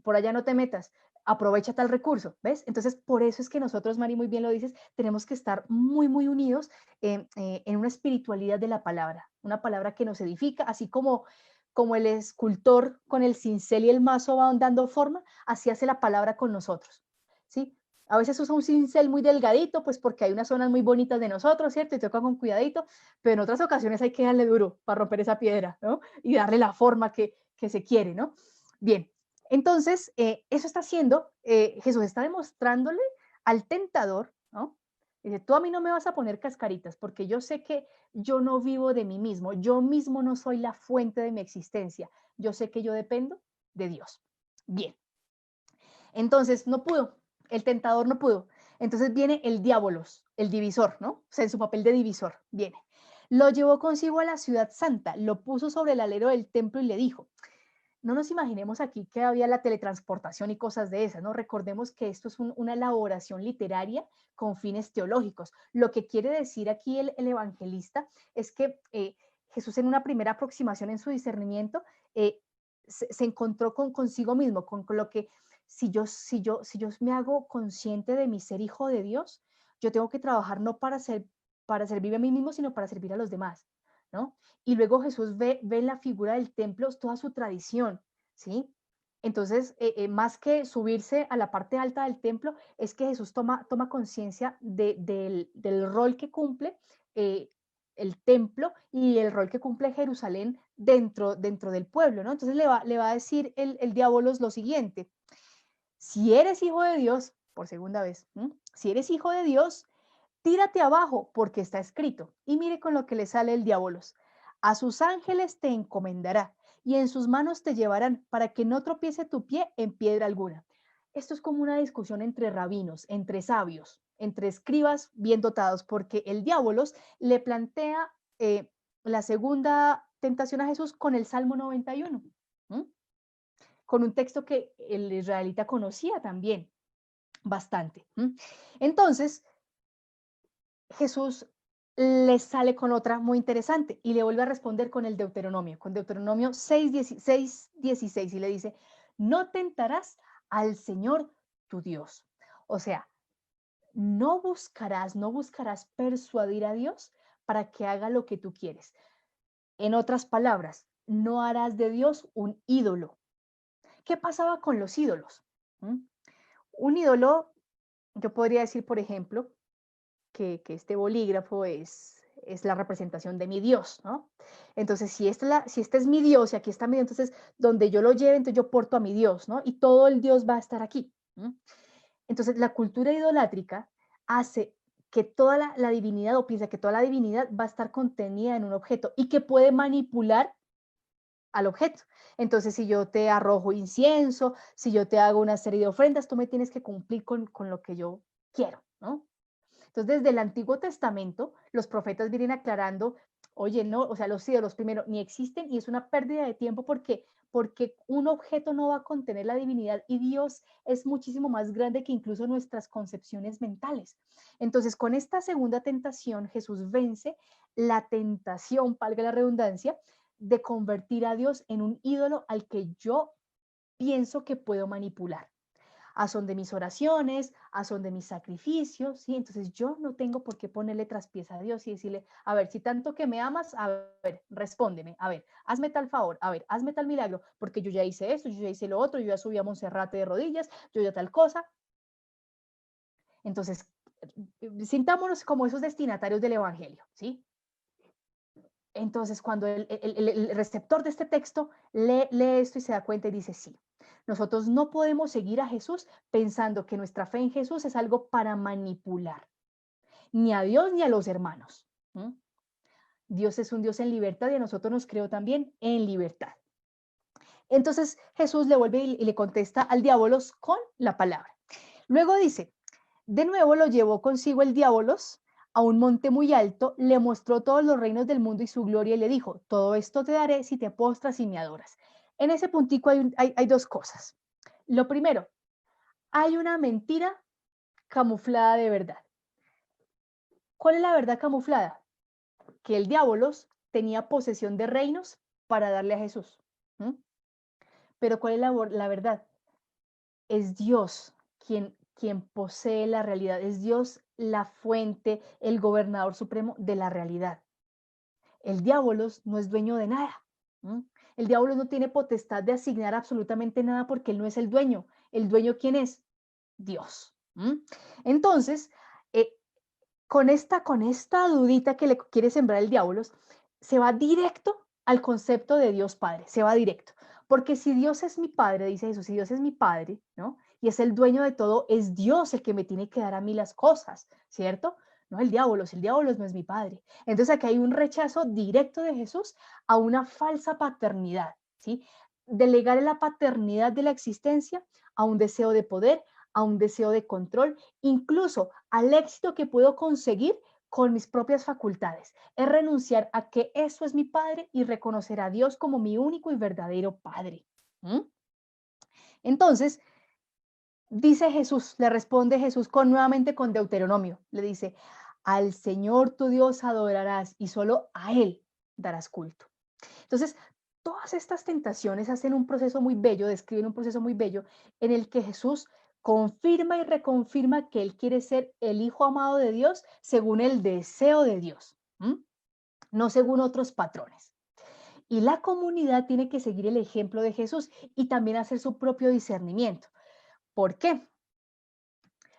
por allá no te metas, aprovecha tal recurso, ¿ves? Entonces, por eso es que nosotros, Mari, muy bien lo dices, tenemos que estar muy, muy unidos en una espiritualidad de la palabra, una palabra que nos edifica, así como el escultor con el cincel y el mazo va dando forma, así hace la palabra con nosotros. ¿Sí? A veces usa un cincel muy delgadito, pues porque hay unas zonas muy bonitas de nosotros, ¿cierto? Y toca con cuidadito, pero en otras ocasiones hay que darle duro para romper esa piedra, ¿no? Y darle la forma que se quiere, ¿no? Bien, Entonces, eso está haciendo, Jesús está demostrándole al tentador, ¿no? Dice, tú a mí no me vas a poner cascaritas porque yo sé que yo no vivo de mí mismo, yo mismo no soy la fuente de mi existencia, yo sé que yo dependo de Dios. Bien, entonces no pudo, el tentador no pudo. Entonces viene el diabolos, el divisor, ¿no? O sea, en su papel de divisor, viene. Lo llevó consigo a la ciudad santa, lo puso sobre el alero del templo y le dijo, no nos imaginemos aquí que había la teletransportación y cosas de esas, ¿no? Recordemos que esto es una elaboración literaria con fines teológicos. Lo que quiere decir aquí el evangelista es que Jesús en una primera aproximación en su discernimiento se encontró consigo mismo, con lo que si yo me hago consciente de mi ser hijo de Dios, yo tengo que trabajar no para servirme a mí mismo, sino para servir a los demás, ¿no? Y luego Jesús ve en la figura del templo toda su tradición, ¿sí? Entonces, más que subirse a la parte alta del templo, es que Jesús toma conciencia del rol que cumple eh, el templo y el rol que cumple Jerusalén dentro del pueblo, ¿no? Entonces le va a decir el diablo lo siguiente, si eres hijo de Dios, por segunda vez, si eres hijo de Dios, tírate abajo, porque está escrito. Y mire con lo que le sale el diabolos. A sus ángeles te encomendará y en sus manos te llevarán para que no tropiece tu pie en piedra alguna. Esto es como una discusión entre rabinos, entre sabios, entre escribas bien dotados, porque el diabolos le plantea la segunda tentación a Jesús con el Salmo 91, con un texto que el israelita conocía también bastante. Entonces, Jesús le sale con otra muy interesante y le vuelve a responder con Deuteronomio 6, 16, y le dice, no tentarás al Señor tu Dios. O sea, no buscarás persuadir a Dios para que haga lo que tú quieres. En otras palabras, no harás de Dios un ídolo. ¿Qué pasaba con los ídolos? Un ídolo, yo podría decir, por ejemplo, que este bolígrafo es la representación de mi Dios, ¿no? Entonces, si este es mi Dios y aquí está mi Dios, entonces donde yo lo lleve, entonces yo porto a mi Dios, ¿no? Y todo el Dios va a estar aquí. Entonces, la cultura idolátrica hace que toda la divinidad, o piensa que toda la divinidad va a estar contenida en un objeto y que puede manipular al objeto. Entonces, si yo te arrojo incienso, si yo te hago una serie de ofrendas, tú me tienes que cumplir con lo que yo quiero, ¿no? Entonces, desde el Antiguo Testamento, los profetas vienen aclarando, oye, no, o sea, los ídolos primero ni existen y es una pérdida de tiempo porque un objeto no va a contener la divinidad y Dios es muchísimo más grande que incluso nuestras concepciones mentales. Entonces, con esta segunda tentación, Jesús vence la tentación, valga la redundancia, de convertir a Dios en un ídolo al que yo pienso que puedo manipular a son de mis oraciones, a son de mis sacrificios, ¿sí? Entonces yo no tengo por qué ponerle traspiés a Dios y decirle, a ver, si tanto que me amas, a ver, respóndeme, a ver, hazme tal favor, a ver, hazme tal milagro, porque yo ya hice esto, yo ya hice lo otro, yo ya subí a Monserrate de rodillas, yo ya tal cosa. Entonces, sintámonos como esos destinatarios del Evangelio, ¿sí? Entonces, cuando el receptor de este texto lee esto y se da cuenta y dice, sí, nosotros no podemos seguir a Jesús pensando que nuestra fe en Jesús es algo para manipular, ni a Dios ni a los hermanos. Dios es un Dios en libertad y a nosotros nos creó también en libertad. Entonces Jesús le vuelve y le contesta al diabolos con la palabra. Luego dice, de nuevo lo llevó consigo el diabolos a un monte muy alto, le mostró todos los reinos del mundo y su gloria y le dijo, todo esto te daré si te postras y me adoras. En ese puntico hay dos cosas. Lo primero, hay una mentira camuflada de verdad. ¿Cuál es la verdad camuflada? Que el diabolos tenía posesión de reinos para darle a Jesús. Pero ¿cuál es la verdad? Es Dios quien posee la realidad, es Dios la fuente, el gobernador supremo de la realidad. El diabolos no es dueño de nada. El diablo no tiene potestad de asignar absolutamente nada porque él no es el dueño. ¿El dueño quién es? Dios. Entonces, con esta dudita que le quiere sembrar el diabolos, se va directo al concepto de Dios Padre, se va directo. Porque si Dios es mi Padre, dice Jesús, si Dios es mi Padre, ¿no? Y es el dueño de todo, es Dios el que me tiene que dar a mí las cosas, ¿cierto? No el diablo, si el diablo no es mi Padre. Entonces aquí hay un rechazo directo de Jesús a una falsa paternidad, ¿sí? Delegar la paternidad de la existencia a un deseo de poder, a un deseo de control, incluso al éxito que puedo conseguir con mis propias facultades. Es renunciar a que eso es mi Padre y reconocer a Dios como mi único y verdadero Padre. ¿Mm? Entonces, dice Jesús, le responde Jesús nuevamente con Deuteronomio. Le dice, al Señor tu Dios adorarás y solo a Él darás culto. Entonces, todas estas tentaciones hacen un proceso muy bello, describen un proceso muy bello en el que Jesús confirma y reconfirma que Él quiere ser el Hijo amado de Dios según el deseo de Dios, no según otros patrones. Y la comunidad tiene que seguir el ejemplo de Jesús y también hacer su propio discernimiento. ¿Por qué?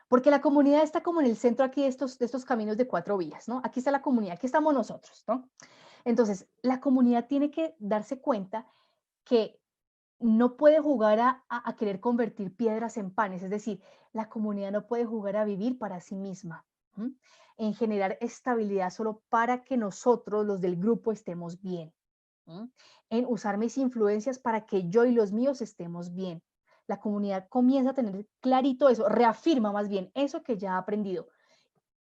Porque la comunidad está como en el centro aquí de estos caminos de 4 vías, ¿no? Aquí está la comunidad, aquí estamos nosotros, ¿no? Entonces, la comunidad tiene que darse cuenta que no puede jugar a querer convertir piedras en panes, es decir, la comunidad no puede jugar a vivir para sí misma, ¿m? En generar estabilidad solo para que nosotros, los del grupo, estemos bien, ¿m? En usar mis influencias para que yo y los míos estemos bien. La comunidad comienza a tener clarito eso, reafirma más bien eso que ya ha aprendido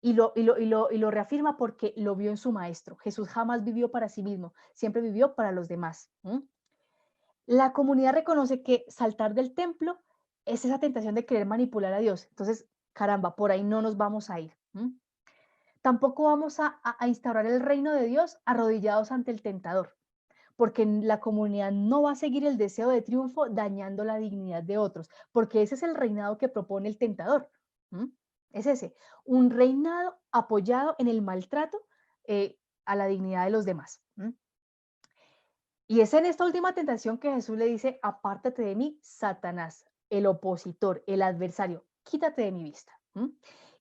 y lo reafirma porque lo vio en su maestro. Jesús jamás vivió para sí mismo, siempre vivió para los demás. La comunidad reconoce que saltar del templo es esa tentación de querer manipular a Dios. Entonces, caramba, por ahí no nos vamos a ir. Tampoco vamos a instaurar el reino de Dios arrodillados ante el tentador, porque la comunidad no va a seguir el deseo de triunfo dañando la dignidad de otros, porque ese es el reinado que propone el tentador. Es ese, un reinado apoyado en el maltrato a la dignidad de los demás. Y es en esta última tentación que Jesús le dice, apártate de mí, Satanás, el opositor, el adversario, quítate de mi vista.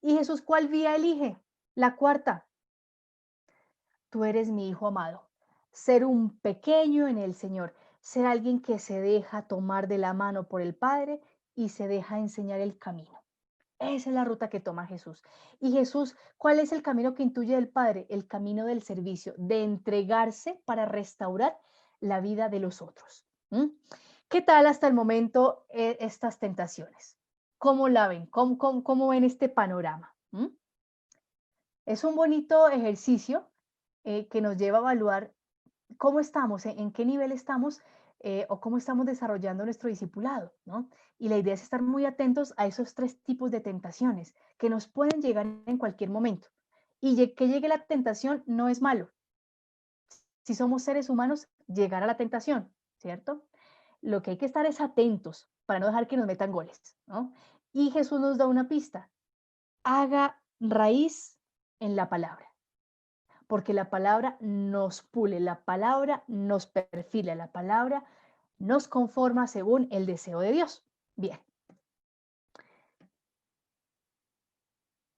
Y Jesús, ¿cuál vía elige? La cuarta, tú eres mi hijo amado. Ser un pequeño en el Señor, ser alguien que se deja tomar de la mano por el Padre y se deja enseñar el camino. Esa es la ruta que toma Jesús. Y Jesús, ¿cuál es el camino que intuye del Padre? El camino del servicio, de entregarse para restaurar la vida de los otros. ¿Qué tal hasta el momento estas tentaciones? ¿Cómo la ven? ¿Cómo ven este panorama? Es un bonito ejercicio que nos lleva a evaluar cómo estamos, en qué nivel estamos o cómo estamos desarrollando nuestro discipulado, ¿no? Y la idea es estar muy atentos a esos 3 tipos de tentaciones que nos pueden llegar en cualquier momento. Y que llegue la tentación no es malo. Si somos seres humanos, llegará la tentación, ¿cierto? Lo que hay que estar es atentos para no dejar que nos metan goles, ¿no? Y Jesús nos da una pista. Haga raíz en la palabra, porque la palabra nos pule, la palabra nos perfila, la palabra nos conforma según el deseo de Dios. Bien.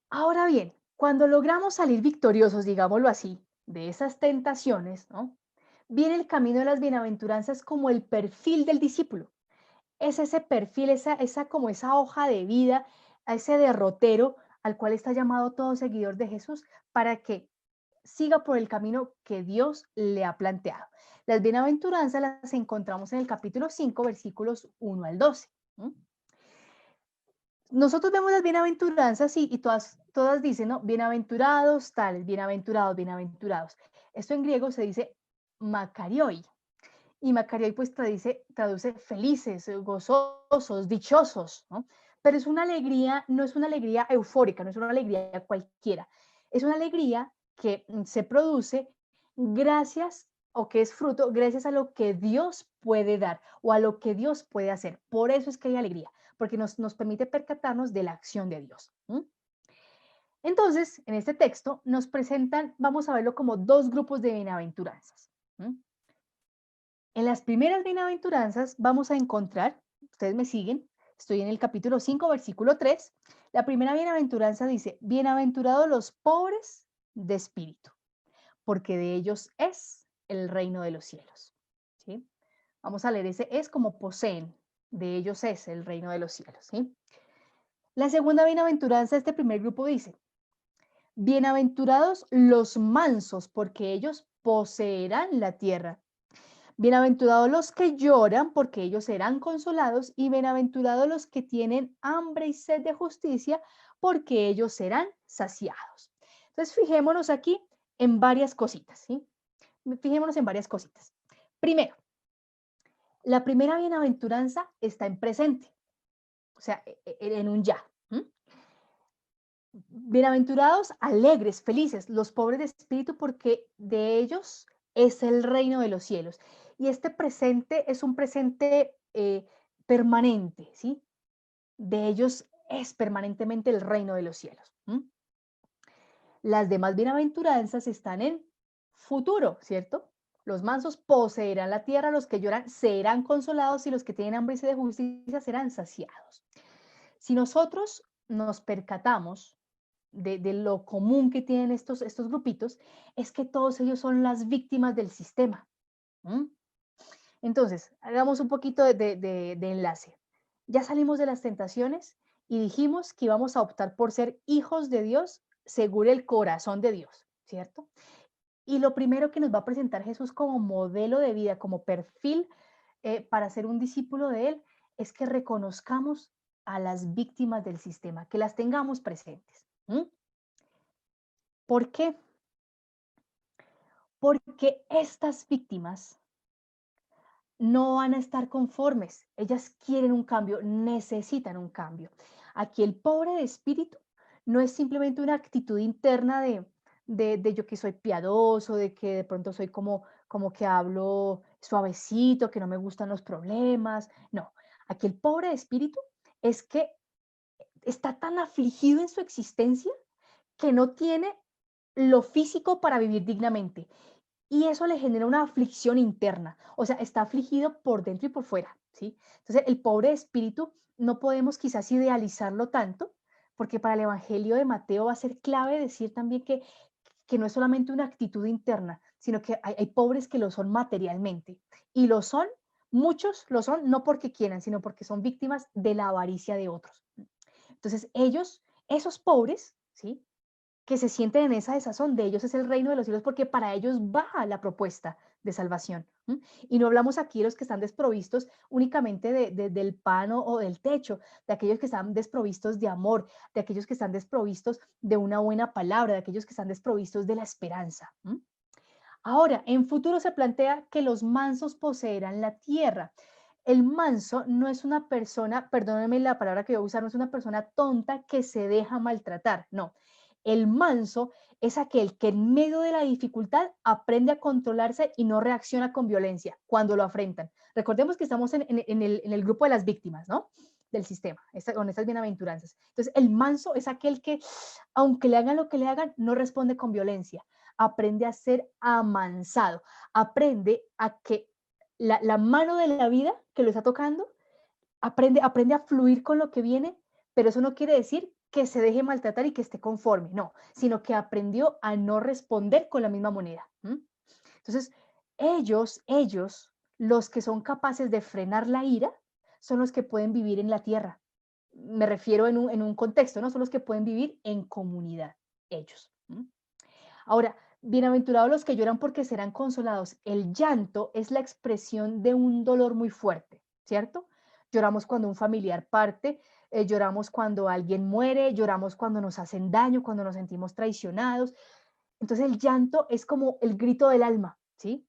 Ahora bien, cuando logramos salir victoriosos, digámoslo así, de esas tentaciones, ¿no? Viene el camino de las bienaventuranzas como el perfil del discípulo. Es ese perfil, como esa hoja de vida, a ese derrotero al cual está llamado todo seguidor de Jesús para que siga por el camino que Dios le ha planteado. Las bienaventuranzas las encontramos en el capítulo 5, versículos 1 al 12. Nosotros vemos las bienaventuranzas y todas dicen, ¿no? Bienaventurados tales, bienaventurados, bienaventurados. Esto en griego se dice makarioi. Y makarioi pues traduce felices, gozosos, dichosos, ¿no? Pero es una alegría, no es una alegría eufórica, no es una alegría cualquiera. Es una alegría que se produce gracias o que es fruto gracias a lo que Dios puede dar o a lo que Dios puede hacer. Por eso es que hay alegría, porque nos permite percatarnos de la acción de Dios. Entonces, en este texto nos presentan, vamos a verlo como 2 grupos de bienaventuranzas. En las primeras bienaventuranzas vamos a encontrar, ustedes me siguen, estoy en el capítulo 5, versículo 3. La primera bienaventuranza dice, bienaventurados los pobres de espíritu, porque de ellos es el reino de los cielos. ¿Sí? Vamos a leer ese es como poseen. De ellos es el reino de los cielos, ¿sí? La segunda bienaventuranza de este primer grupo dice, bienaventurados los mansos, porque ellos poseerán la tierra. Bienaventurados los que lloran, porque ellos serán consolados, y bienaventurados los que tienen hambre y sed de justicia, porque ellos serán saciados. Entonces, fijémonos aquí en varias cositas, ¿sí? Fijémonos en varias cositas. Primero, la primera bienaventuranza está en presente, o sea, en un ya. Bienaventurados, alegres, felices, los pobres de espíritu, porque de ellos es el reino de los cielos. Y este presente es un presente permanente, ¿sí? De ellos es permanentemente el reino de los cielos. Las demás bienaventuranzas están en futuro, ¿cierto? Los mansos poseerán la tierra, los que lloran serán consolados y los que tienen hambre y sed de justicia serán saciados. Si nosotros nos percatamos de lo común que tienen estos grupitos, es que todos ellos son las víctimas del sistema. Entonces, hagamos un poquito de enlace. Ya salimos de las tentaciones y dijimos que íbamos a optar por ser hijos de Dios según el corazón de Dios, ¿cierto? Y lo primero que nos va a presentar Jesús como modelo de vida, como perfil para ser un discípulo de Él, es que reconozcamos a las víctimas del sistema, que las tengamos presentes. ¿Por qué? Porque estas víctimas no van a estar conformes. Ellas quieren un cambio, necesitan un cambio. Aquí el pobre de espíritu no es simplemente una actitud interna de yo que soy piadoso, de que de pronto soy como que hablo suavecito, que no me gustan los problemas. No, aquí el pobre de espíritu es que está tan afligido en su existencia que no tiene lo físico para vivir dignamente. Y eso le genera una aflicción interna, o sea, está afligido por dentro y por fuera, ¿sí? Entonces, el pobre espíritu no podemos quizás idealizarlo tanto, porque para el Evangelio de Mateo va a ser clave decir también que no es solamente una actitud interna, sino que hay pobres que lo son materialmente. Y lo son, muchos lo son, no porque quieran, sino porque son víctimas de la avaricia de otros. Entonces, ellos, esos pobres, ¿sí? Que se sienten en esa desazón, de ellos es el reino de los cielos, porque para ellos va la propuesta de salvación. Y no hablamos aquí de los que están desprovistos únicamente del pan o del techo, de aquellos que están desprovistos de amor, de aquellos que están desprovistos de una buena palabra, de aquellos que están desprovistos de la esperanza. Ahora, en futuro se plantea que los mansos poseerán la tierra. El manso no es una persona, perdónenme la palabra que voy a usar, no es una persona tonta que se deja maltratar, no. El manso es aquel que en medio de la dificultad aprende a controlarse y no reacciona con violencia cuando lo afrentan. Recordemos que estamos en el grupo de las víctimas, ¿no? Del sistema, con estas bienaventuranzas. Entonces, el manso es aquel que, aunque le hagan lo que le hagan, no responde con violencia. Aprende a ser amansado, aprende a que la mano de la vida que lo está tocando, aprende a fluir con lo que viene, pero eso no quiere decir que se deje maltratar y que esté conforme, no, sino que aprendió a no responder con la misma moneda. Entonces, ellos, los que son capaces de frenar la ira, son los que pueden vivir en la tierra. Me refiero en un contexto, ¿no? Son los que pueden vivir en comunidad, ellos. Ahora, bienaventurados los que lloran porque serán consolados. El llanto es la expresión de un dolor muy fuerte, ¿cierto? Lloramos cuando un familiar parte, lloramos cuando alguien muere, lloramos cuando nos hacen daño, cuando nos sentimos traicionados. Entonces el llanto es como el grito del alma, ¿sí?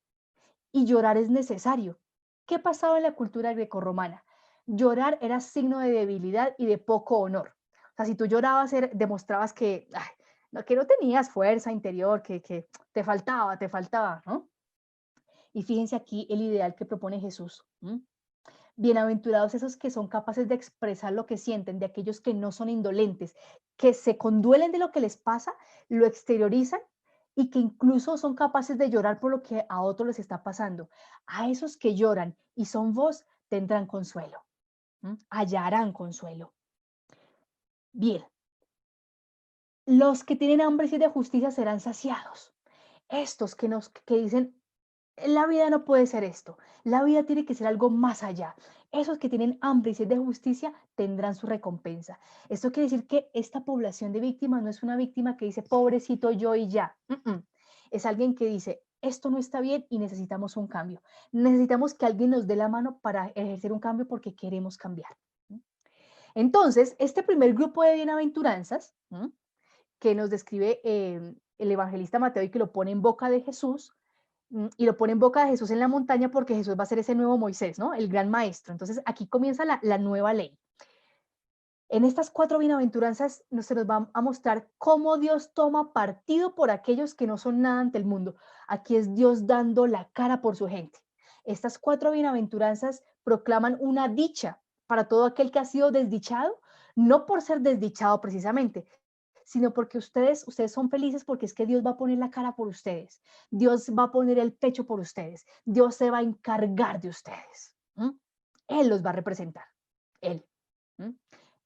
Y llorar es necesario. ¿Qué pasaba en la cultura grecorromana? Llorar era signo de debilidad y de poco honor. O sea, si tú llorabas, demostrabas que no tenías fuerza interior, que te faltaba, ¿no? Y fíjense aquí el ideal que propone Jesús. Bienaventurados esos que son capaces de expresar lo que sienten, de aquellos que no son indolentes, que se conduelen de lo que les pasa, lo exteriorizan y que incluso son capaces de llorar por lo que a otros les está pasando. A esos que lloran y son vos, tendrán consuelo, hallarán consuelo. Bien, los que tienen hambre y sed de justicia serán saciados. Estos que dicen, La vida no puede ser esto. La vida tiene que ser algo más allá. Esos que tienen hambre y sed de justicia tendrán su recompensa. Esto quiere decir que esta población de víctimas no es una víctima que dice, pobrecito yo y ya. Es alguien que dice, esto no está bien y necesitamos un cambio. Necesitamos que alguien nos dé la mano para ejercer un cambio porque queremos cambiar. Entonces, este primer grupo de bienaventuranzas, que nos describe el evangelista Mateo y que lo pone en boca de Jesús, y lo pone en boca de Jesús en la montaña porque Jesús va a ser ese nuevo Moisés, ¿no? El gran maestro. Entonces aquí comienza la nueva ley. En estas 4 bienaventuranzas se nos va a mostrar cómo Dios toma partido por aquellos que no son nada ante el mundo. Aquí es Dios dando la cara por su gente. Estas 4 bienaventuranzas proclaman una dicha para todo aquel que ha sido desdichado, no por ser desdichado precisamente, sino porque ustedes son felices porque es que Dios va a poner la cara por ustedes. Dios va a poner el pecho por ustedes. Dios se va a encargar de ustedes. Él los va a representar. Él.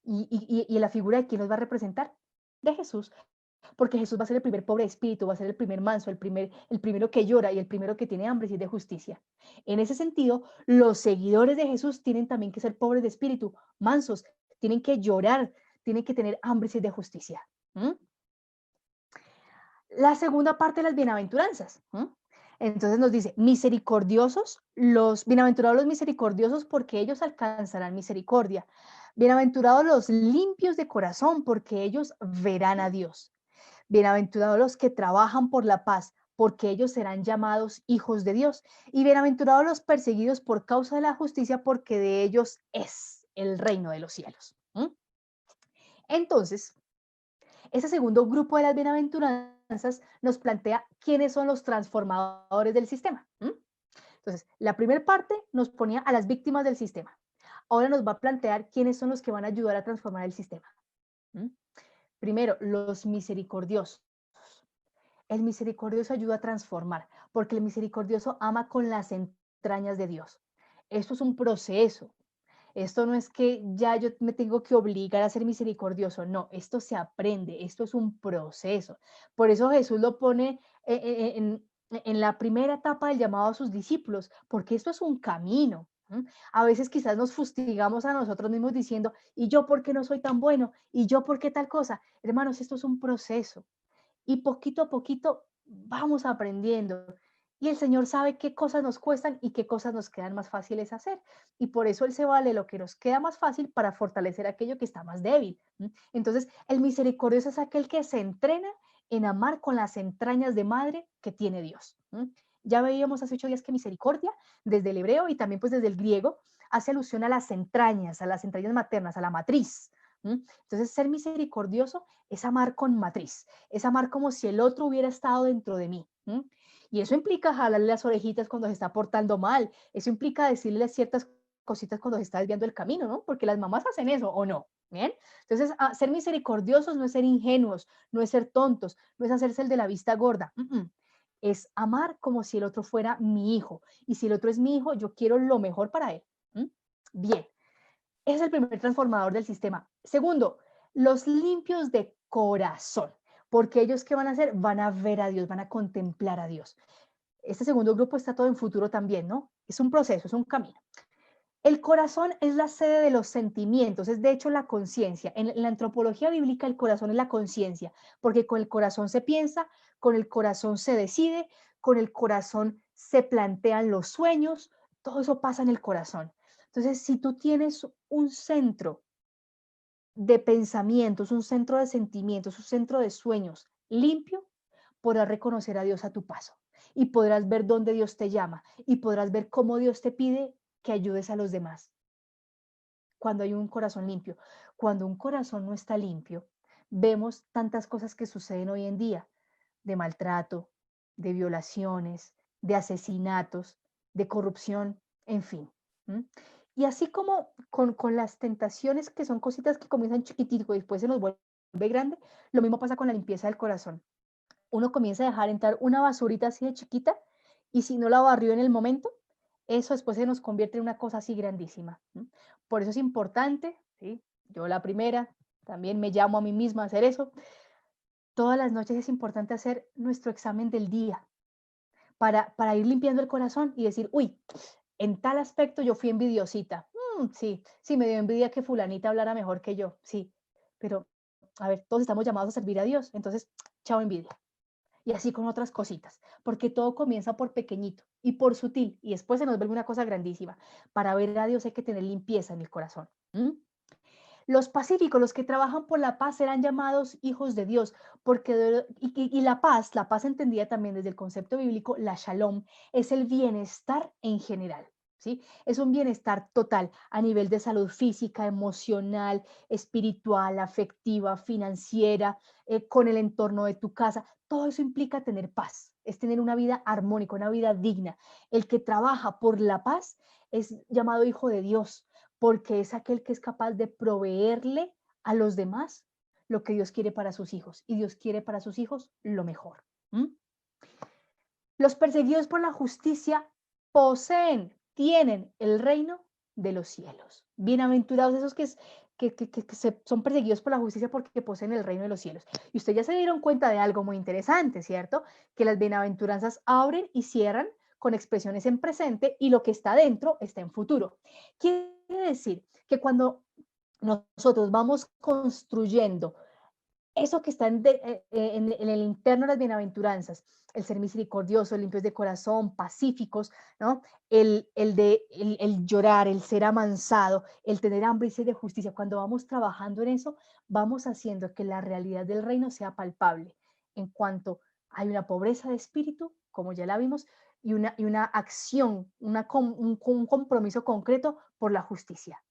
Y la figura de quién los va a representar? De Jesús. Porque Jesús va a ser el primer pobre de espíritu, va a ser el primer manso, el primero que llora y el primero que tiene hambre y es de justicia. En ese sentido, los seguidores de Jesús tienen también que ser pobres de espíritu, mansos, tienen que llorar, tienen que tener hambre y es de justicia. La segunda parte de las bienaventuranzas. Entonces nos dice, misericordiosos, los bienaventurados los misericordiosos porque ellos alcanzarán misericordia. Bienaventurados los limpios de corazón porque ellos verán a Dios. Bienaventurados los que trabajan por la paz porque ellos serán llamados hijos de Dios. Y bienaventurados los perseguidos por causa de la justicia porque de ellos es el reino de los cielos. Entonces, ese segundo grupo de las bienaventuranzas nos plantea quiénes son los transformadores del sistema. Entonces, la primera parte nos ponía a las víctimas del sistema. Ahora nos va a plantear quiénes son los que van a ayudar a transformar el sistema. Primero, los misericordiosos. El misericordioso ayuda a transformar, porque el misericordioso ama con las entrañas de Dios. Esto es un proceso. Esto no es que ya yo me tengo que obligar a ser misericordioso, no, esto se aprende, esto es un proceso. Por eso Jesús lo pone en la primera etapa del llamado a sus discípulos, porque esto es un camino. A veces quizás nos fustigamos a nosotros mismos diciendo, ¿y yo por qué no soy tan bueno? ¿Y yo por qué tal cosa? Hermanos, esto es un proceso y poquito a poquito vamos aprendiendo. Y el Señor sabe qué cosas nos cuestan y qué cosas nos quedan más fáciles hacer. Y por eso Él se vale lo que nos queda más fácil para fortalecer aquello que está más débil. Entonces, el misericordioso es aquel que se entrena en amar con las entrañas de madre que tiene Dios. Ya veíamos hace 8 días que misericordia, desde el hebreo y también pues desde el griego, hace alusión a las entrañas maternas, a la matriz. Entonces, ser misericordioso es amar con matriz, es amar como si el otro hubiera estado dentro de mí. Y eso implica jalarle las orejitas cuando se está portando mal, eso implica decirle ciertas cositas cuando se está desviando el camino, ¿no? Porque las mamás hacen eso, ¿o no? ¿Bien? Entonces, ser misericordiosos no es ser ingenuos, no es ser tontos, no es hacerse el de la vista gorda. Es amar como si el otro fuera mi hijo. Y si el otro es mi hijo, yo quiero lo mejor para él. Bien, ese es el primer transformador del sistema. Segundo, los limpios de corazón, porque ellos ¿qué van a hacer? Van a ver a Dios, van a contemplar a Dios. Este segundo grupo está todo en futuro también, ¿no? Es un proceso, es un camino. El corazón es la sede de los sentimientos, es de hecho la conciencia. En la antropología bíblica el corazón es la conciencia, porque con el corazón se piensa, con el corazón se decide, con el corazón se plantean los sueños, todo eso pasa en el corazón. Entonces, si tú tienes un centro de pensamientos, un centro de sentimientos, un centro de sueños limpio, podrás reconocer a Dios a tu paso y podrás ver dónde Dios te llama y podrás ver cómo Dios te pide que ayudes a los demás. Cuando hay un corazón limpio, cuando un corazón no está limpio, vemos tantas cosas que suceden hoy en día, de maltrato, de violaciones, de asesinatos, de corrupción, en fin. Y así como con las tentaciones, que son cositas que comienzan chiquitico y después se nos vuelve grande, lo mismo pasa con la limpieza del corazón. Uno comienza a dejar entrar una basurita así de chiquita y si no la barrió en el momento, eso después se nos convierte en una cosa así grandísima. Por eso es importante, ¿sí? Yo la primera, también me llamo a mí misma a hacer eso. Todas las noches es importante hacer nuestro examen del día, para ir limpiando el corazón y decir, uy, en tal aspecto yo fui envidiosita. Sí, sí, me dio envidia que fulanita hablara mejor que yo, sí, pero a ver, todos estamos llamados a servir a Dios, entonces, chao envidia. Y así con otras cositas, porque todo comienza por pequeñito y por sutil, y después se nos vuelve una cosa grandísima. Para ver a Dios hay que tener limpieza en el corazón. Los pacíficos, los que trabajan por la paz, serán llamados hijos de Dios, porque y la paz entendida también desde el concepto bíblico, la shalom, es el bienestar en general. ¿Sí? Es un bienestar total a nivel de salud física, emocional, espiritual, afectiva, financiera, con el entorno de tu casa. Todo eso implica tener paz, es tener una vida armónica, una vida digna. El que trabaja por la paz es llamado hijo de Dios, porque es aquel que es capaz de proveerle a los demás lo que Dios quiere para sus hijos. Y Dios quiere para sus hijos lo mejor. Los perseguidos por la justicia tienen el reino de los cielos. Bienaventurados esos que son perseguidos por la justicia porque poseen el reino de los cielos. Y ustedes ya se dieron cuenta de algo muy interesante, ¿cierto? Que las bienaventuranzas abren y cierran con expresiones en presente y lo que está dentro está en futuro. Quiere decir que cuando nosotros vamos construyendo eso que está en el interno de las bienaventuranzas, el ser misericordioso, limpios de corazón, pacíficos, ¿no? El llorar, el ser amansado, el tener hambre y sed de justicia. Cuando vamos trabajando en eso, vamos haciendo que la realidad del reino sea palpable en cuanto hay una pobreza de espíritu, como ya la vimos, y una acción, un compromiso concreto por la justicia.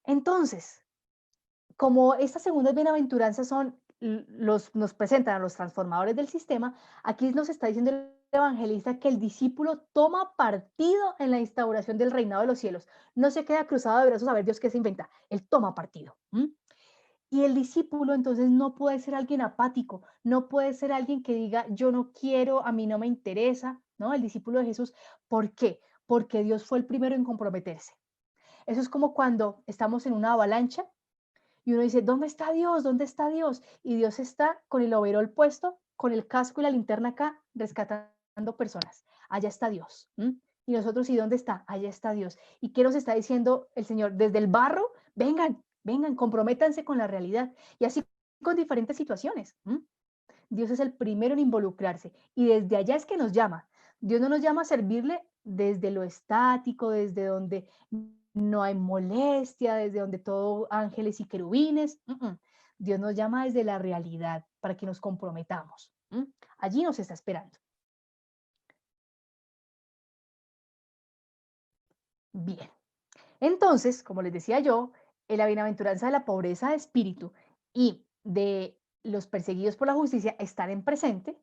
Entonces, como estas segundas bienaventuranzas nos presentan a los transformadores del sistema, aquí nos está diciendo el evangelista que el discípulo toma partido en la instauración del reinado de los cielos. No se queda cruzado de brazos a ver Dios qué se inventa, él toma partido. Y el discípulo entonces no puede ser alguien apático, no puede ser alguien que diga yo no quiero, a mí no me interesa, ¿no? El discípulo de Jesús, ¿por qué? Porque Dios fue el primero en comprometerse. Eso es como cuando estamos en una avalancha y uno dice, ¿dónde está Dios? ¿Dónde está Dios? Y Dios está con el overol puesto, con el casco y la linterna acá, rescatando personas. Allá está Dios. Y nosotros, ¿y dónde está? Allá está Dios. ¿Y qué nos está diciendo el Señor? Desde el barro, vengan, vengan, comprométanse con la realidad. Y así con diferentes situaciones. Dios es el primero en involucrarse. Y desde allá es que nos llama. Dios no nos llama a servirle desde lo estático, desde donde no hay molestia, desde donde todo ángeles y querubines. Dios nos llama desde la realidad para que nos comprometamos. Allí nos está esperando. Bien. Entonces, como les decía yo, en la bienaventuranza de la pobreza de espíritu y de los perseguidos por la justicia están en presente.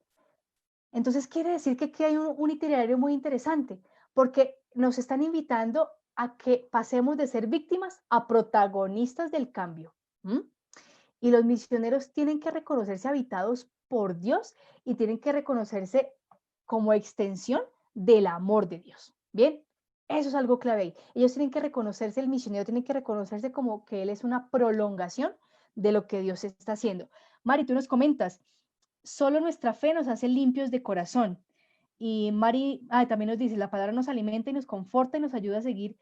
Entonces quiere decir que aquí hay un itinerario muy interesante, porque nos están invitando a que pasemos de ser víctimas a protagonistas del cambio. Y los misioneros tienen que reconocerse habitados por Dios y tienen que reconocerse como extensión del amor de Dios. Bien, eso es algo clave ahí. Ellos tienen que reconocerse, el misionero tiene que reconocerse como que él es una prolongación de lo que Dios está haciendo. Mari, tú nos comentas, solo nuestra fe nos hace limpios de corazón. Y Mari también nos dice, la palabra nos alimenta y nos conforta y nos ayuda a seguir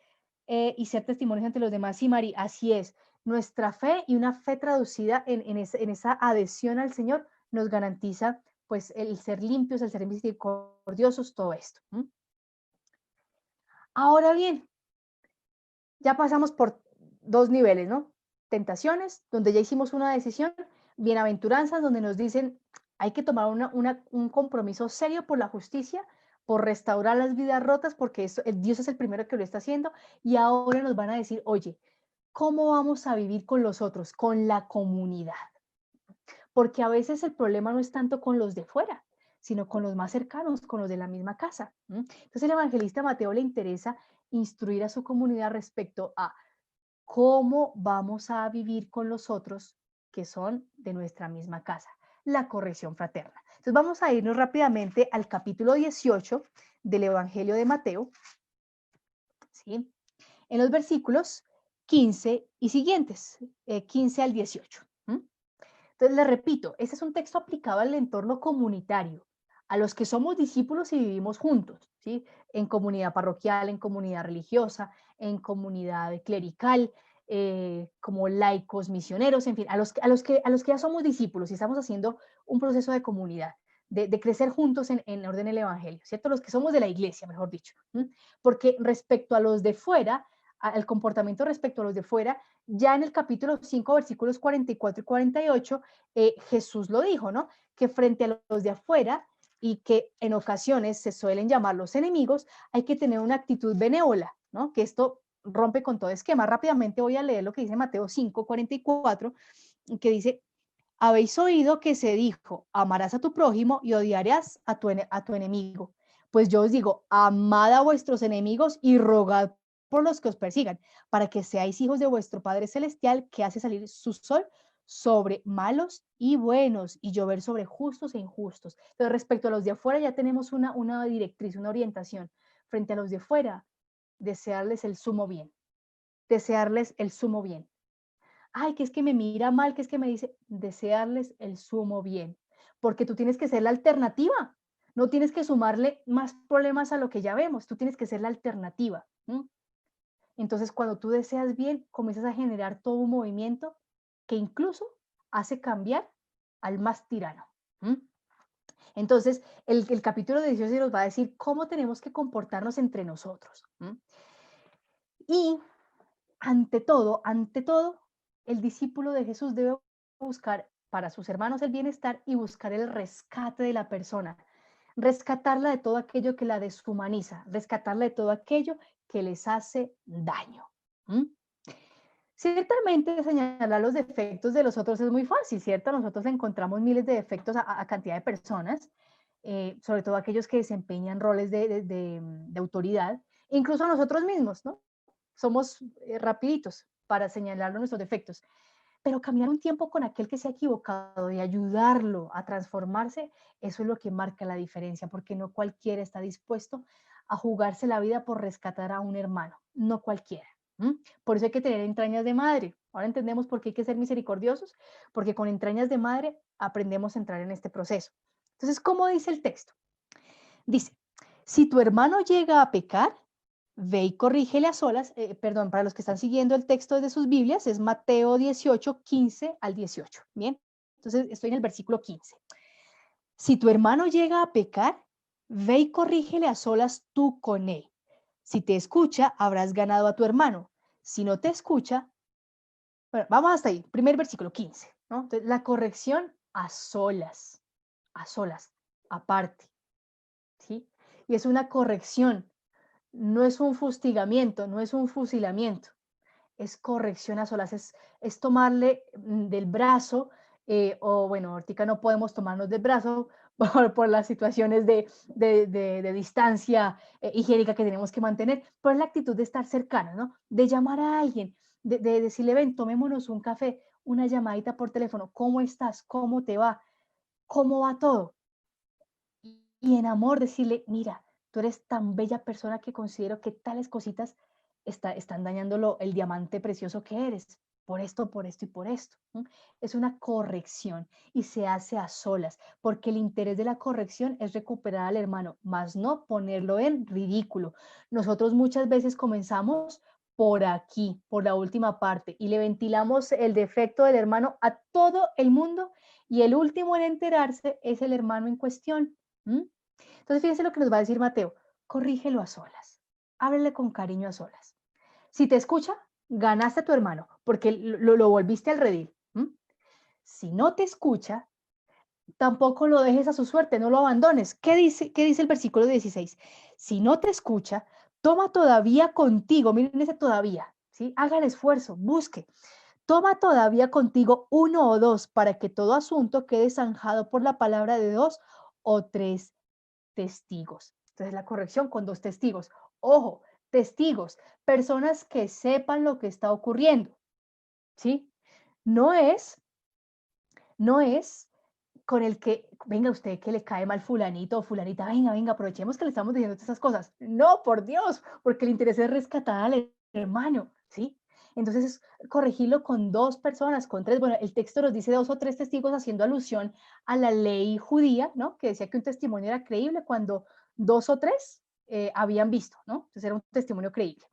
y ser testimonios ante los demás. Sí, Mari, así es. Nuestra fe y una fe traducida en esa adhesión al Señor nos garantiza pues el ser limpios, el ser misericordiosos, todo esto. Ahora bien, ya pasamos por dos niveles, ¿no? Tentaciones, donde ya hicimos una decisión, bienaventuranzas, donde nos dicen hay que tomar un compromiso serio por la justicia, por restaurar las vidas rotas, porque Dios es el primero que lo está haciendo, y ahora nos van a decir, oye, ¿cómo vamos a vivir con los otros? Con la comunidad. Porque a veces el problema no es tanto con los de fuera, sino con los más cercanos, con los de la misma casa. Entonces el evangelista Mateo le interesa instruir a su comunidad respecto a cómo vamos a vivir con los otros que son de nuestra misma casa, la corrección fraterna. Entonces vamos a irnos rápidamente al capítulo 18 del Evangelio de Mateo, ¿sí? En los versículos 15 y siguientes, 15 al 18. Entonces, les repito, este es un texto aplicado al entorno comunitario, a los que somos discípulos y vivimos juntos, ¿sí? En comunidad parroquial, en comunidad religiosa, en comunidad clerical, como laicos, misioneros, en fin, a los que ya somos discípulos y estamos haciendo un proceso de comunidad, de crecer juntos en orden del Evangelio, ¿cierto? Los que somos de la iglesia, mejor dicho. Porque respecto a los de fuera, al comportamiento respecto a los de fuera, ya en el capítulo 5, versículos 44 y 48, Jesús lo dijo, ¿no? Que frente a los de afuera, y que en ocasiones se suelen llamar los enemigos, hay que tener una actitud benévola, ¿no? Que esto rompe con todo esquema. Rápidamente voy a leer lo que dice Mateo 5, 44, que dice: habéis oído que se dijo, amarás a tu prójimo y odiarás a tu enemigo. Pues yo os digo, amad a vuestros enemigos y rogad por los que os persigan, para que seáis hijos de vuestro Padre Celestial, que hace salir su sol sobre malos y buenos y llover sobre justos e injustos. Entonces, respecto a los de afuera, ya tenemos una directriz, una orientación. Frente a los de afuera, desearles el sumo bien. Desearles el sumo bien. Ay, que es que me mira mal, que es que me dice, desearles el sumo bien, porque tú tienes que ser la alternativa, no tienes que sumarle más problemas a lo que ya vemos, tú tienes que ser la alternativa. Entonces, cuando tú deseas bien, comienzas a generar todo un movimiento que incluso hace cambiar al más tirano. Entonces, el capítulo 18 nos va a decir cómo tenemos que comportarnos entre nosotros. Y ante todo, el discípulo de Jesús debe buscar para sus hermanos el bienestar y buscar el rescate de la persona, rescatarla de todo aquello que la deshumaniza, rescatarla de todo aquello que les hace daño. Ciertamente señalar los defectos de los otros es muy fácil, ¿cierto? Nosotros encontramos miles de defectos a cantidad de personas, sobre todo aquellos que desempeñan roles de autoridad, incluso a nosotros mismos, ¿no? Somos rapiditos para señalar nuestros defectos, pero caminar un tiempo con aquel que se ha equivocado y ayudarlo a transformarse, eso es lo que marca la diferencia, porque no cualquiera está dispuesto a jugarse la vida por rescatar a un hermano, no cualquiera. Por eso hay que tener entrañas de madre. Ahora entendemos por qué hay que ser misericordiosos, porque con entrañas de madre aprendemos a entrar en este proceso. Entonces, ¿cómo dice el texto? Dice, si tu hermano llega a pecar, ve y corrígele a solas, perdón, para los que están siguiendo el texto de sus Biblias, es Mateo 18, 15 al 18. Bien, entonces estoy en el versículo 15. Si tu hermano llega a pecar, ve y corrígele a solas tú con él. Si te escucha, habrás ganado a tu hermano. Si no te escucha, bueno, vamos hasta ahí, primer versículo 15, ¿no? Entonces, la corrección a solas, aparte, ¿sí? Y es una corrección, no es un fustigamiento, no es un fusilamiento, es corrección a solas, es tomarle del brazo, o bueno, ahorita no podemos tomarnos del brazo por las situaciones de distancia higiénica que tenemos que mantener, pero es la actitud de estar cercana, ¿no? De llamar a alguien, de decirle, ven, tomémonos un café, una llamadita por teléfono, ¿cómo estás? ¿Cómo te va? ¿Cómo va todo? Y en amor decirle, mira, tú eres tan bella persona que considero que tales cositas están dañando el diamante precioso que eres, por esto y por esto. Es una corrección y se hace a solas, porque el interés de la corrección es recuperar al hermano, más no ponerlo en ridículo. Nosotros muchas veces comenzamos por aquí, por la última parte, y le ventilamos el defecto del hermano a todo el mundo, y el último en enterarse es el hermano en cuestión. Entonces, fíjense lo que nos va a decir Mateo. Corrígelo a solas. Háblele con cariño a solas. Si te escucha, ganaste a tu hermano, porque lo volviste al redil. Si no te escucha, tampoco lo dejes a su suerte, no lo abandones. ¿Qué dice el versículo 16? Si no te escucha, toma todavía contigo, miren ese todavía, ¿sí? Haga el esfuerzo, busque. Toma todavía contigo uno o dos para que todo asunto quede zanjado por la palabra de 2 o 3 testigos. Entonces, la corrección con 2 testigos. Ojo, testigos, personas que sepan lo que está ocurriendo, ¿sí? No es con el que, venga usted que le cae mal fulanito o fulanita, venga, aprovechemos que le estamos diciendo estas cosas. No, por Dios, porque el interés es rescatar al hermano, ¿sí? Entonces, es corregirlo con 2 personas, con 3. Bueno, el texto nos dice 2 o 3 testigos haciendo alusión a la ley judía, ¿no? Que decía que un testimonio era creíble cuando 2 o 3 habían visto, ¿no? Entonces era un testimonio creíble.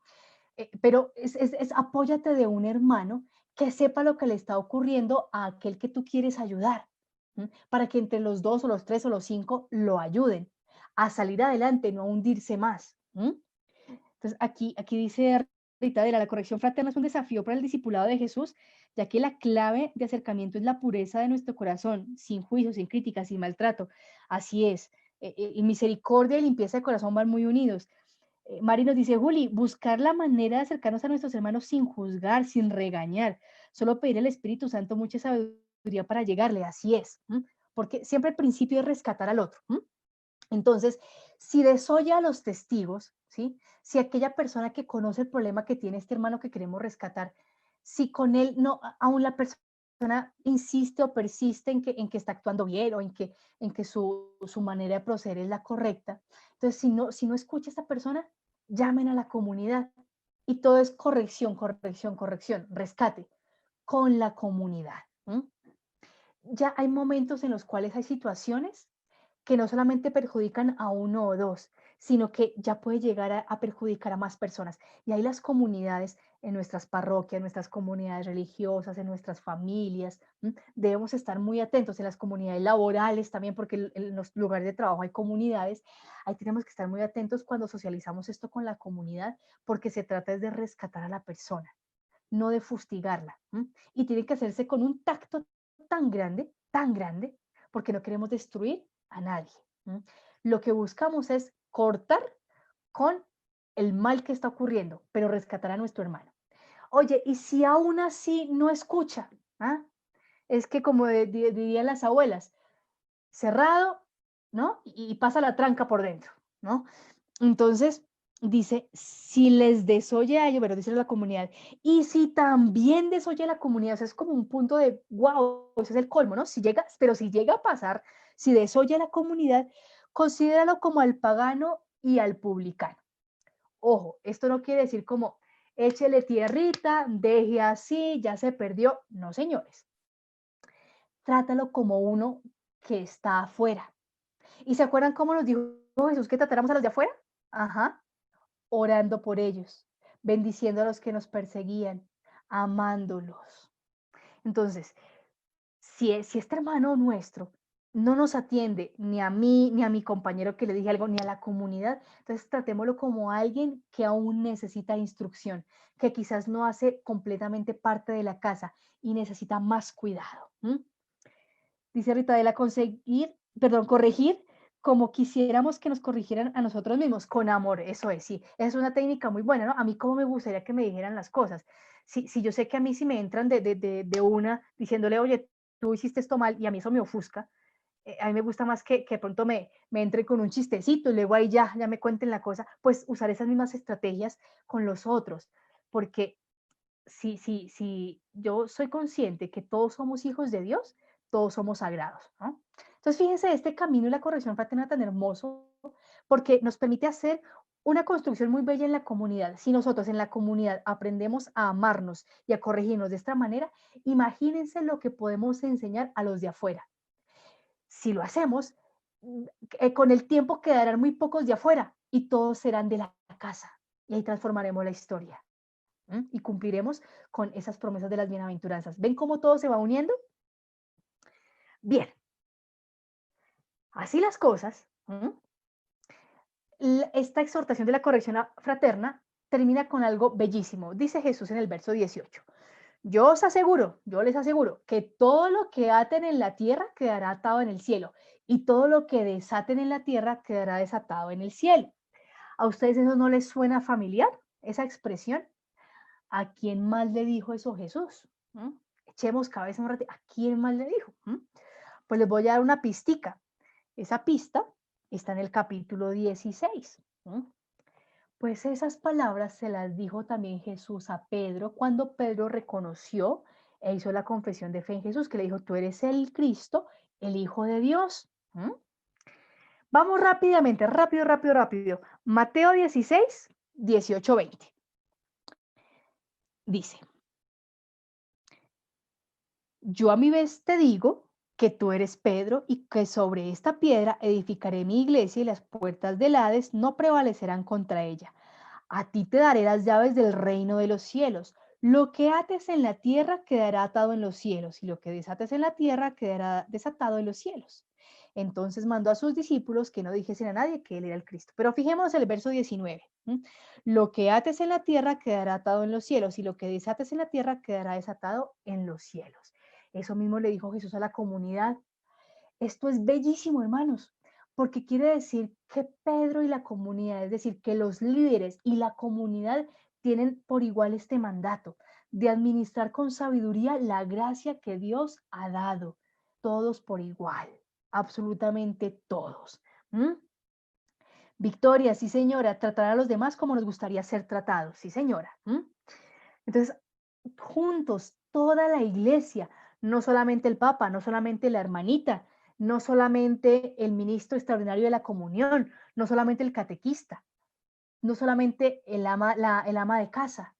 Pero es apóyate de un hermano que sepa lo que le está ocurriendo a aquel que tú quieres ayudar, ¿m? Para que entre los 2 o los 3 o los 5 lo ayuden a salir adelante, no a hundirse más. Entonces, aquí dice Rita Adela, la corrección fraterna es un desafío para el discipulado de Jesús, ya que la clave de acercamiento es la pureza de nuestro corazón, sin juicio, sin crítica, sin maltrato. Así es. Y misericordia y limpieza de corazón van muy unidos. Mari nos dice, Juli, buscar la manera de acercarnos a nuestros hermanos sin juzgar, sin regañar, solo pedir al Espíritu Santo mucha sabiduría para llegarle, así es, porque siempre el principio es rescatar al otro. Entonces, si desoye a los testigos, ¿sí? Si aquella persona que conoce el problema que tiene este hermano que queremos rescatar, si con él no, aún la persona insiste o persiste en que está actuando bien o en que su manera de proceder es la correcta, entonces si no escucha a esta persona, llamen a la comunidad y todo es corrección, corrección, corrección, rescate con la comunidad. Ya hay momentos en los cuales hay situaciones que no solamente perjudican a uno o dos, sino que ya puede llegar a perjudicar a más personas. Y ahí las comunidades, en nuestras parroquias, en nuestras comunidades religiosas, en nuestras familias, debemos estar muy atentos, en las comunidades laborales también, porque en los lugares de trabajo hay comunidades, ahí tenemos que estar muy atentos cuando socializamos esto con la comunidad, porque se trata es de rescatar a la persona, no de fustigarla. Y tiene que hacerse con un tacto tan grande, porque no queremos destruir a nadie. Lo que buscamos es cortar con el mal que está ocurriendo, pero rescatar a nuestro hermano. Oye, y si aún así no escucha, ¿ah? Es que como dirían las abuelas, cerrado, ¿no? Y pasa la tranca por dentro, ¿no? Entonces, dice, si les desoye a ellos, pero dice la comunidad, y si también desoye a la comunidad, o sea, es como un punto de, wow, ese es el colmo, ¿no? Pero si llega a pasar, si desoye a la comunidad, considéralo como al pagano y al publicano. Ojo, esto no quiere decir como, échele tierrita, deje así, ya se perdió. No, señores. Trátalo como uno que está afuera. ¿Y se acuerdan cómo nos dijo Jesús que tratáramos a los de afuera? Ajá, orando por ellos, bendiciendo a los que nos perseguían, amándolos. Entonces, si este hermano nuestro no nos atiende, ni a mí, ni a mi compañero que le dije algo, ni a la comunidad, entonces tratémoslo como alguien que aún necesita instrucción, que quizás no hace completamente parte de la casa y necesita más cuidado. Dice Rita de la corregir como quisiéramos que nos corrigieran a nosotros mismos, con amor, eso es, sí, es una técnica muy buena, ¿no? A mí cómo me gustaría que me dijeran las cosas. Si yo sé que a mí si me entran de una diciéndole, oye, tú hiciste esto mal y a mí eso me ofusca, a mí me gusta más que pronto me entre con un chistecito y luego ahí ya me cuenten la cosa, pues usar esas mismas estrategias con los otros, porque si yo soy consciente que todos somos hijos de Dios, todos somos sagrados, ¿no? Entonces, fíjense este camino y la corrección fraterna tan hermoso, porque nos permite hacer una construcción muy bella en la comunidad. Si nosotros en la comunidad aprendemos a amarnos y a corregirnos de esta manera, imagínense lo que podemos enseñar a los de afuera. Si lo hacemos, con el tiempo quedarán muy pocos de afuera y todos serán de la casa. Y ahí transformaremos la historia. Y cumpliremos con esas promesas de las bienaventuranzas. ¿Ven cómo todo se va uniendo? Bien, así las cosas. Esta exhortación de la corrección fraterna termina con algo bellísimo. Dice Jesús en el verso 18. Yo les aseguro, que todo lo que aten en la tierra quedará atado en el cielo, y todo lo que desaten en la tierra quedará desatado en el cielo. ¿A ustedes eso no les suena familiar, esa expresión? ¿A quién más le dijo eso Jesús? Echemos cabeza un rato. ¿A quién más le dijo? Pues les voy a dar una pistica. Esa pista está en el capítulo 16. Pues esas palabras se las dijo también Jesús a Pedro cuando Pedro reconoció e hizo la confesión de fe en Jesús, que le dijo, tú eres el Cristo, el Hijo de Dios. Vamos rápidamente, rápido. Mateo 16, 18, 20. Dice, Yo a mi vez te digo que tú eres Pedro y que sobre esta piedra edificaré mi iglesia y las puertas del Hades no prevalecerán contra ella. A ti te daré las llaves del reino de los cielos. Lo que ates en la tierra quedará atado en los cielos, y lo que desates en la tierra quedará desatado en los cielos. Entonces mandó a sus discípulos que no dijesen a nadie que él era el Cristo. Pero fijémonos el verso 19. Lo que ates en la tierra quedará atado en los cielos, y lo que desates en la tierra quedará desatado en los cielos. Eso mismo le dijo Jesús a la comunidad. Esto es bellísimo, hermanos, porque quiere decir que Pedro y la comunidad, es decir, que los líderes y la comunidad tienen por igual este mandato de administrar con sabiduría la gracia que Dios ha dado, todos por igual, absolutamente todos. ¿Mm? Victoria, sí señora, tratar a los demás como nos gustaría ser tratados, sí señora. ¿Mm? Entonces, juntos, toda la iglesia, no solamente el Papa, no solamente la hermanita, no solamente el ministro extraordinario de la comunión, no solamente el catequista, no solamente el ama de casa,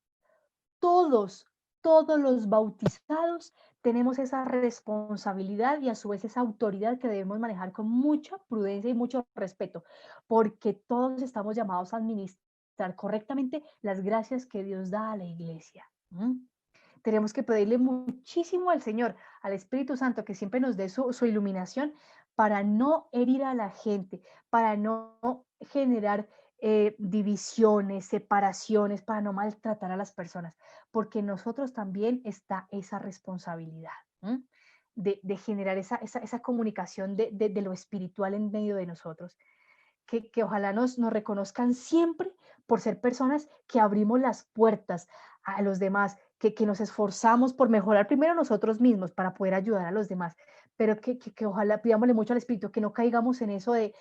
todos, todos los bautizados tenemos esa responsabilidad y a su vez esa autoridad que debemos manejar con mucha prudencia y mucho respeto, porque todos estamos llamados a administrar correctamente las gracias que Dios da a la iglesia. Tenemos que pedirle muchísimo al Señor, al Espíritu Santo, que siempre nos dé su iluminación para no herir a la gente, para no generar divisiones, separaciones, para no maltratar a las personas, porque nosotros también está esa responsabilidad de generar esa comunicación de lo espiritual en medio de nosotros. Que ojalá nos reconozcan siempre por ser personas que abrimos las puertas a los demás, que nos esforzamos por mejorar primero nosotros mismos para poder ayudar a los demás, pero que ojalá pidámosle mucho al Espíritu que no caigamos en eso de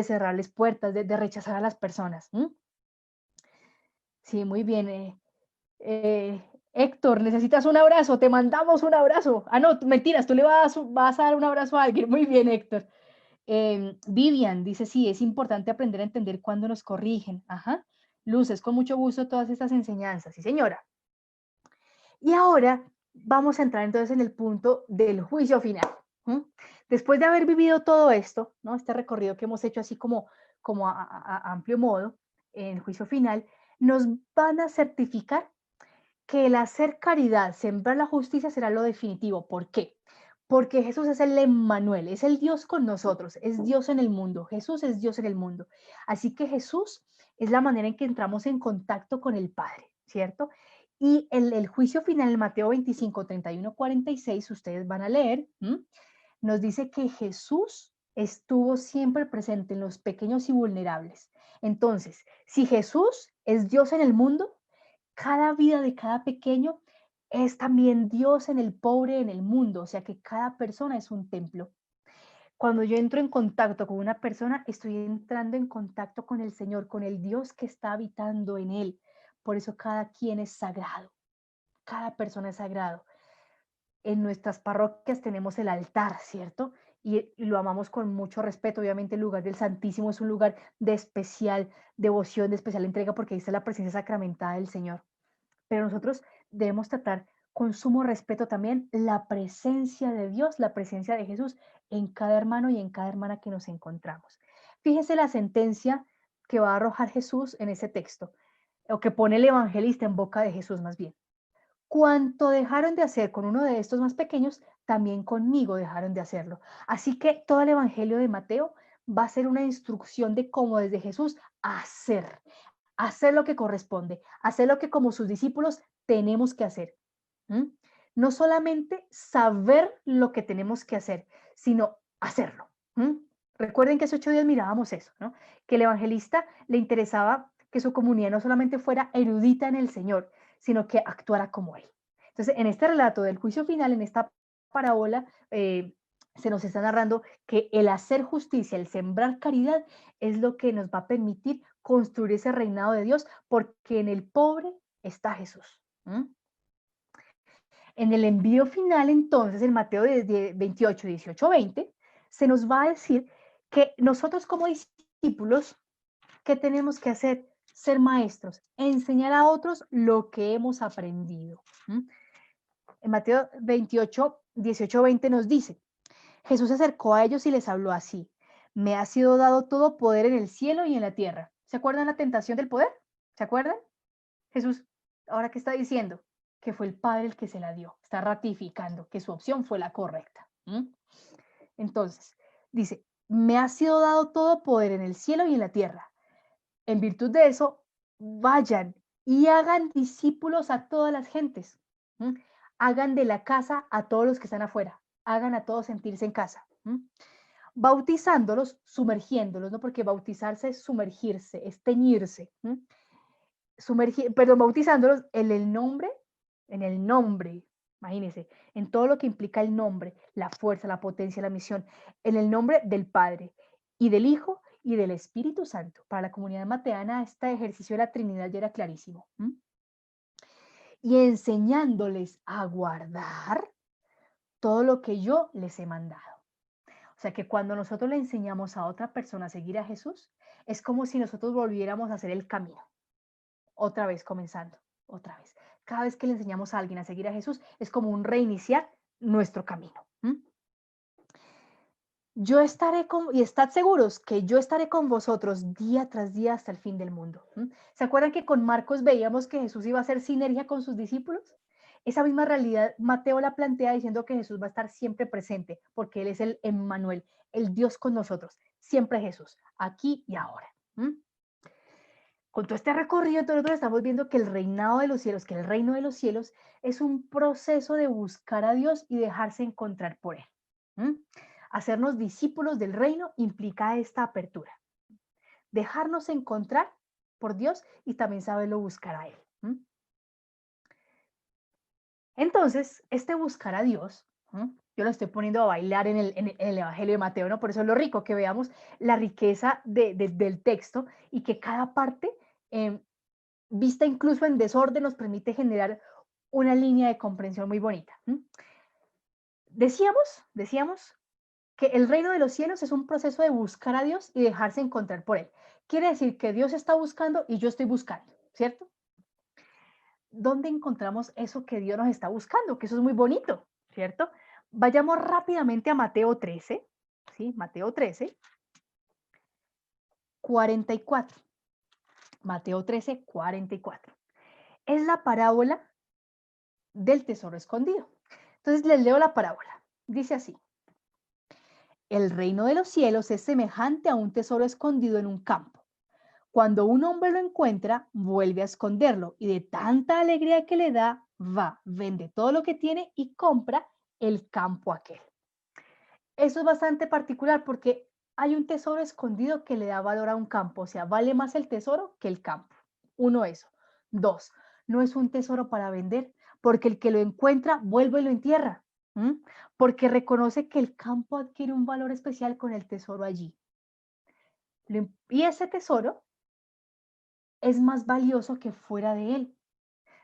cerrarles puertas, de rechazar a las personas. Sí, muy bien. Héctor, necesitas un abrazo, te mandamos un abrazo. Ah, no, mentiras, tú le vas a dar un abrazo a alguien. Muy bien, Héctor. Vivian dice, sí, es importante aprender a entender cuándo nos corrigen. Ajá. Luces, con mucho gusto todas estas enseñanzas. Sí, señora. Y ahora vamos a entrar entonces en el punto del juicio final. Después de haber vivido todo esto, ¿no? Este recorrido que hemos hecho así como a amplio modo, en el juicio final, nos van a certificar que el hacer caridad, sembrar la justicia será lo definitivo. ¿Por qué? Porque Jesús es el Emmanuel, es el Dios con nosotros, es Dios en el mundo. Jesús es Dios en el mundo. Así que Jesús es la manera en que entramos en contacto con el Padre, ¿cierto? Y el juicio final, en Mateo 25, 31, 46, ustedes van a leer, nos dice que Jesús estuvo siempre presente en los pequeños y vulnerables. Entonces, si Jesús es Dios en el mundo, cada vida de cada pequeño es también Dios en el pobre, en el mundo, o sea que cada persona es un templo. Cuando yo entro en contacto con una persona, estoy entrando en contacto con el Señor, con el Dios que está habitando en él. Por eso cada quien es sagrado, cada persona es sagrado. En nuestras parroquias tenemos el altar, ¿cierto? Y lo amamos con mucho respeto. Obviamente el lugar del Santísimo es un lugar de especial devoción, de especial entrega, porque ahí está la presencia sacramentada del Señor. Pero nosotros debemos tratar con sumo respeto también la presencia de Dios, la presencia de Jesús en cada hermano y en cada hermana que nos encontramos. Fíjese la sentencia que va a arrojar Jesús en ese texto, o que pone el evangelista en boca de Jesús más bien. Cuanto dejaron de hacer con uno de estos más pequeños, también conmigo dejaron de hacerlo. Así que todo el Evangelio de Mateo va a ser una instrucción de cómo desde Jesús hacer lo que corresponde, hacer lo que como sus discípulos tenemos que hacer. No solamente saber lo que tenemos que hacer, sino hacerlo. Recuerden que hace 8 días mirábamos eso, ¿no? Que el evangelista le interesaba que su comunidad no solamente fuera erudita en el Señor, sino que actuara como Él. Entonces, en este relato del juicio final, en esta parábola, se nos está narrando que el hacer justicia, el sembrar caridad, es lo que nos va a permitir construir ese reinado de Dios, porque en el pobre está Jesús. En el envío final, entonces, en Mateo 28, 18, 20, se nos va a decir que nosotros como discípulos, ¿qué tenemos que hacer? Ser maestros, enseñar a otros lo que hemos aprendido. En Mateo 28, 18, 20 nos dice, Jesús se acercó a ellos y les habló así, me ha sido dado todo poder en el cielo y en la tierra. ¿Se acuerdan la tentación del poder? ¿Se acuerdan? Jesús, ¿ahora qué está diciendo? Que fue el Padre el que se la dio. Está ratificando que su opción fue la correcta. Entonces, dice, me ha sido dado todo poder en el cielo y en la tierra. En virtud de eso, vayan y hagan discípulos a todas las gentes. Hagan de la casa a todos los que están afuera. Hagan a todos sentirse en casa. Bautizándolos, sumergiéndolos, ¿no? Porque bautizarse es sumergirse, es teñirse. Bautizándolos en el nombre, imagínense, en todo lo que implica el nombre, la fuerza, la potencia, la misión, en el nombre del Padre y del Hijo y del Espíritu Santo. Para la comunidad mateana, este ejercicio de la Trinidad ya era clarísimo. Y enseñándoles a guardar todo lo que yo les he mandado. O sea que cuando nosotros le enseñamos a otra persona a seguir a Jesús, es como si nosotros volviéramos a hacer el camino. Otra vez comenzando, otra vez. Cada vez que le enseñamos a alguien a seguir a Jesús, es como un reiniciar nuestro camino. Yo estaré y estad seguros que yo estaré con vosotros día tras día hasta el fin del mundo. ¿Se acuerdan que con Marcos veíamos que Jesús iba a hacer sinergia con sus discípulos? Esa misma realidad Mateo la plantea diciendo que Jesús va a estar siempre presente, porque Él es el Emmanuel, el Dios con nosotros, siempre Jesús, aquí y ahora. Con todo este recorrido, nosotros estamos viendo que el reinado de los cielos, que el reino de los cielos es un proceso de buscar a Dios y dejarse encontrar por Él. Hacernos discípulos del reino implica esta apertura. Dejarnos encontrar por Dios y también saberlo buscar a Él. Entonces, este buscar a Dios, yo lo estoy poniendo a bailar en el Evangelio de Mateo, ¿no? Por eso es lo rico, que veamos la riqueza del texto y que cada parte, vista incluso en desorden, nos permite generar una línea de comprensión muy bonita. Decíamos que el reino de los cielos es un proceso de buscar a Dios y dejarse encontrar por Él. Quiere decir que Dios está buscando y yo estoy buscando, ¿cierto? ¿Dónde encontramos eso que Dios nos está buscando? Que eso es muy bonito, ¿cierto? Vayamos rápidamente a Mateo 13, ¿sí? Mateo 13, 44. Mateo 13, 44. Es la parábola del tesoro escondido. Entonces les leo la parábola. Dice así. El reino de los cielos es semejante a un tesoro escondido en un campo. Cuando un hombre lo encuentra, vuelve a esconderlo y de tanta alegría que le da, va, vende todo lo que tiene y compra el campo aquel. Eso es bastante particular porque hay un tesoro escondido que le da valor a un campo, o sea, vale más el tesoro que el campo. Uno, eso. Dos, no es un tesoro para vender, porque el que lo encuentra vuelve y lo entierra, porque reconoce que el campo adquiere un valor especial con el tesoro allí. Y ese tesoro es más valioso que fuera de él.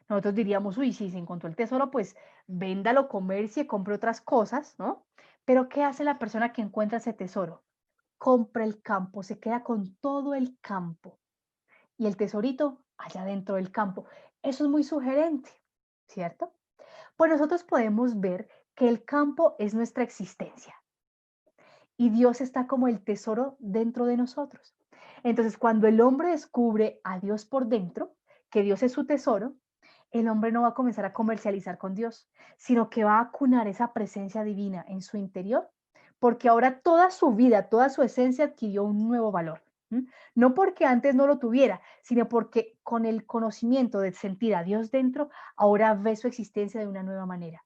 Nosotros diríamos, uy, si se encontró el tesoro, pues véndalo, comercie, compre otras cosas, ¿no? Pero ¿qué hace la persona que encuentra ese tesoro? Compra el campo, se queda con todo el campo. Y el tesorito allá dentro del campo. Eso es muy sugerente, ¿cierto? Pues nosotros podemos ver que el campo es nuestra existencia. Y Dios está como el tesoro dentro de nosotros. Entonces, cuando el hombre descubre a Dios por dentro, que Dios es su tesoro, el hombre no va a comenzar a comercializar con Dios, sino que va a acunar esa presencia divina en su interior, porque ahora toda su vida, toda su esencia adquirió un nuevo valor. No porque antes no lo tuviera, sino porque con el conocimiento de sentir a Dios dentro, ahora ve su existencia de una nueva manera.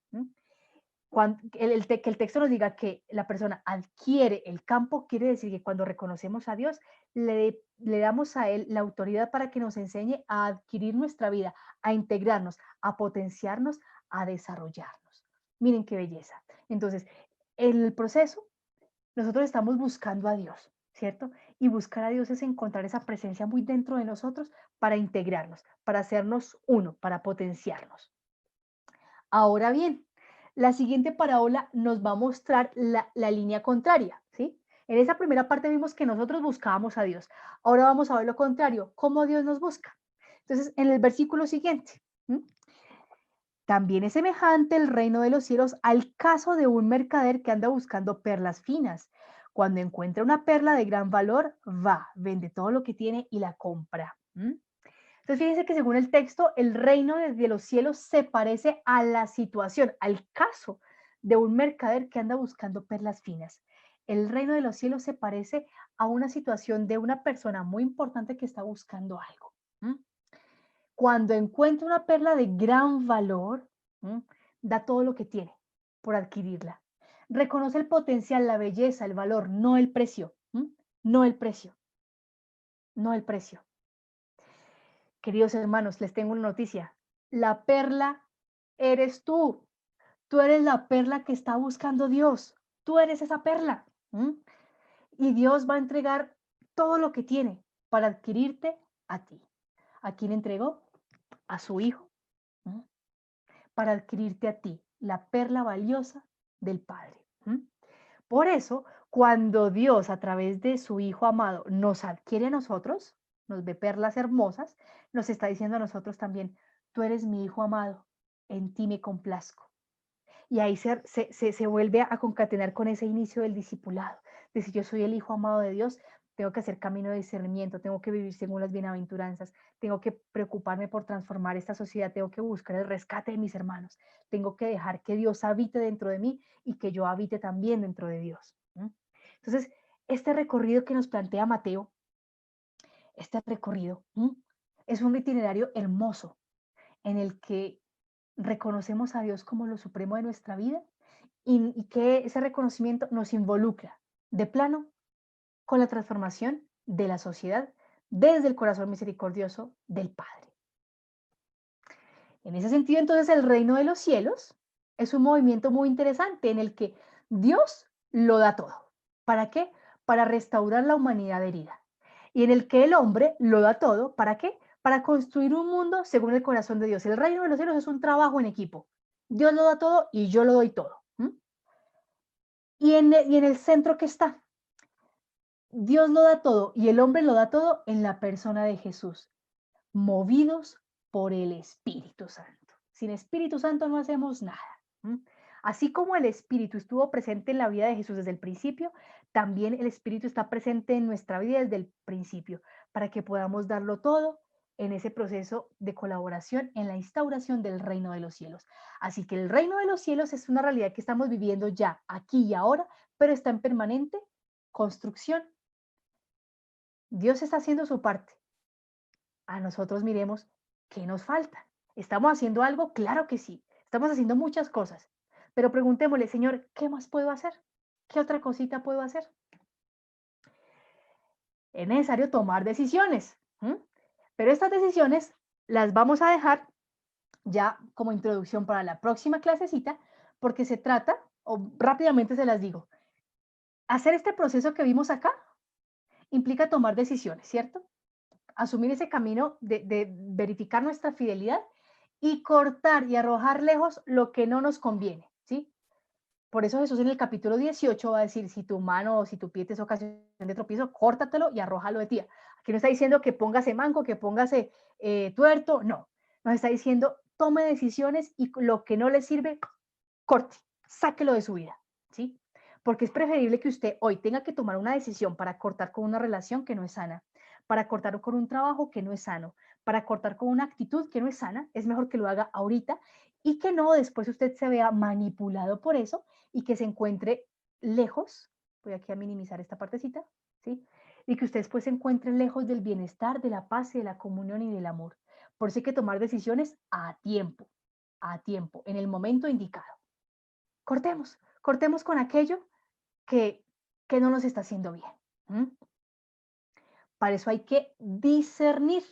Que el texto nos diga que la persona adquiere el campo, quiere decir que cuando reconocemos a Dios, le damos a Él la autoridad para que nos enseñe a adquirir nuestra vida, a integrarnos, a potenciarnos, a desarrollarnos. Miren qué belleza. Entonces, en el proceso, nosotros estamos buscando a Dios, ¿cierto? Y buscar a Dios es encontrar esa presencia muy dentro de nosotros para integrarnos, para hacernos uno, para potenciarnos. Ahora bien, la siguiente parábola nos va a mostrar la línea contraria, ¿sí? En esa primera parte vimos que nosotros buscábamos a Dios. Ahora vamos a ver lo contrario, cómo Dios nos busca. Entonces, en el versículo siguiente, También es semejante el reino de los cielos al caso de un mercader que anda buscando perlas finas. Cuando encuentra una perla de gran valor, va, vende todo lo que tiene y la compra. Entonces, fíjense que según el texto, el reino de los cielos se parece a la situación, al caso de un mercader que anda buscando perlas finas. El reino de los cielos se parece a una situación de una persona muy importante que está buscando algo. Cuando encuentra una perla de gran valor, da todo lo que tiene por adquirirla. Reconoce el potencial, la belleza, el valor, no el precio. No el precio, no el precio. Queridos hermanos, les tengo una noticia. La perla eres tú. Tú eres la perla que está buscando Dios. Tú eres esa perla. Y Dios va a entregar todo lo que tiene para adquirirte a ti. ¿A quién entregó? A su Hijo. Para adquirirte a ti, la perla valiosa del Padre. Por eso, cuando Dios a través de su Hijo amado nos adquiere a nosotros, nos ve perlas hermosas, nos está diciendo a nosotros también, tú eres mi Hijo amado, en ti me complazco. Y ahí se vuelve a concatenar con ese inicio del discipulado. De si yo soy el Hijo amado de Dios, tengo que hacer camino de discernimiento, tengo que vivir según las bienaventuranzas, tengo que preocuparme por transformar esta sociedad, tengo que buscar el rescate de mis hermanos, tengo que dejar que Dios habite dentro de mí y que yo habite también dentro de Dios. Entonces, este recorrido que nos plantea Mateo, este recorrido, es un itinerario hermoso en el que reconocemos a Dios como lo supremo de nuestra vida y que ese reconocimiento nos involucra de plano con la transformación de la sociedad desde el corazón misericordioso del Padre. En ese sentido, entonces, el reino de los cielos es un movimiento muy interesante en el que Dios lo da todo. ¿Para qué? Para restaurar la humanidad herida. Y en el que el hombre lo da todo. ¿Para qué? Para construir un mundo según el corazón de Dios. El reino de los cielos es un trabajo en equipo. Dios lo da todo y yo lo doy todo. Y en el centro que está, Dios lo da todo y el hombre lo da todo en la persona de Jesús, movidos por el Espíritu Santo. Sin Espíritu Santo no hacemos nada. Así como el Espíritu estuvo presente en la vida de Jesús desde el principio, también el Espíritu está presente en nuestra vida desde el principio, para que podamos darlo todo en ese proceso de colaboración en la instauración del reino de los cielos. Así que el reino de los cielos es una realidad que estamos viviendo ya, aquí y ahora, pero está en permanente construcción. Dios está haciendo su parte. A nosotros miremos qué nos falta. ¿Estamos haciendo algo? Claro que sí. Estamos haciendo muchas cosas. Pero preguntémosle, Señor, ¿qué más puedo hacer? ¿Qué otra cosita puedo hacer? Es necesario tomar decisiones. Pero estas decisiones las vamos a dejar ya como introducción para la próxima clasecita, porque se trata, o rápidamente se las digo, hacer este proceso que vimos acá implica tomar decisiones, ¿cierto? Asumir ese camino de verificar nuestra fidelidad y cortar y arrojar lejos lo que no nos conviene, ¿sí? Por eso Jesús en el capítulo 18 va a decir, si tu mano o si tu pie te es ocasión de tropiezo, córtatelo y arrójalo de ti. Aquí no está diciendo que póngase manco, que póngase tuerto, no. Nos está diciendo, tome decisiones y lo que no le sirve, corte, sáquelo de su vida, ¿sí? Porque es preferible que usted hoy tenga que tomar una decisión para cortar con una relación que no es sana, para cortar con un trabajo que no es sano, para cortar con una actitud que no es sana, es mejor que lo haga ahorita y que no después usted se vea manipulado por eso y que se encuentre lejos, voy aquí a minimizar esta partecita, ¿sí? Y que usted después se encuentre lejos del bienestar, de la paz, de la comunión y del amor. Por eso hay que tomar decisiones a tiempo, en el momento indicado. Cortemos con aquello que no nos está haciendo bien. Para eso hay que discernir,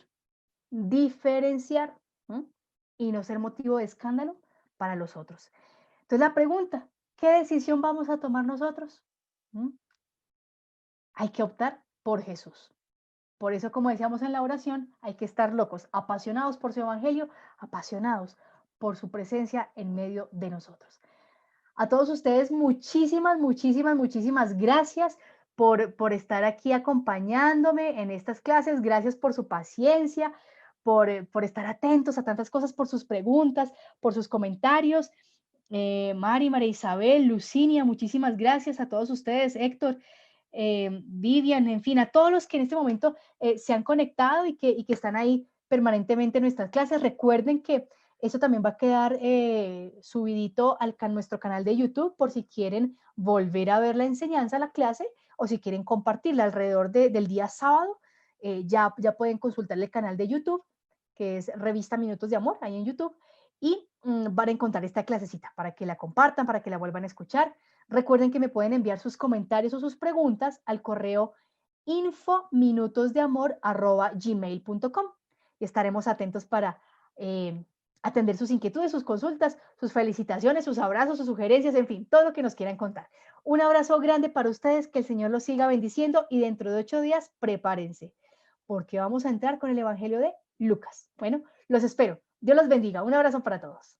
diferenciar y no ser motivo de escándalo para los otros. Entonces la pregunta, ¿qué decisión vamos a tomar nosotros? Hay que optar por Jesús. Por eso, como decíamos en la oración, hay que estar locos, apasionados por su evangelio, apasionados por su presencia en medio de nosotros. A todos ustedes, muchísimas gracias por estar aquí acompañándome en estas clases. Gracias por su paciencia, por estar atentos a tantas cosas, por sus preguntas, por sus comentarios. Mari, María Isabel, Lucinia, muchísimas gracias a todos ustedes, Héctor, Vivian, en fin, a todos los que en este momento se han conectado y que están ahí permanentemente en nuestras clases. Recuerden que eso también va a quedar subidito al nuestro canal de YouTube por si quieren volver a ver la enseñanza, la clase, o si quieren compartirla alrededor del día sábado. Ya pueden consultar el canal de YouTube, que es Revista Minutos de Amor, ahí en YouTube, y van a encontrar esta clasecita para que la compartan, para que la vuelvan a escuchar. Recuerden que me pueden enviar sus comentarios o sus preguntas al correo infominutosdeamor@gmail.com y estaremos atentos para atender sus inquietudes, sus consultas, sus felicitaciones, sus abrazos, sus sugerencias, en fin, todo lo que nos quieran contar. Un abrazo grande para ustedes, que el Señor los siga bendiciendo y dentro de 8 días prepárense, porque vamos a entrar con el Evangelio de Lucas. Bueno, los espero. Dios los bendiga. Un abrazo para todos.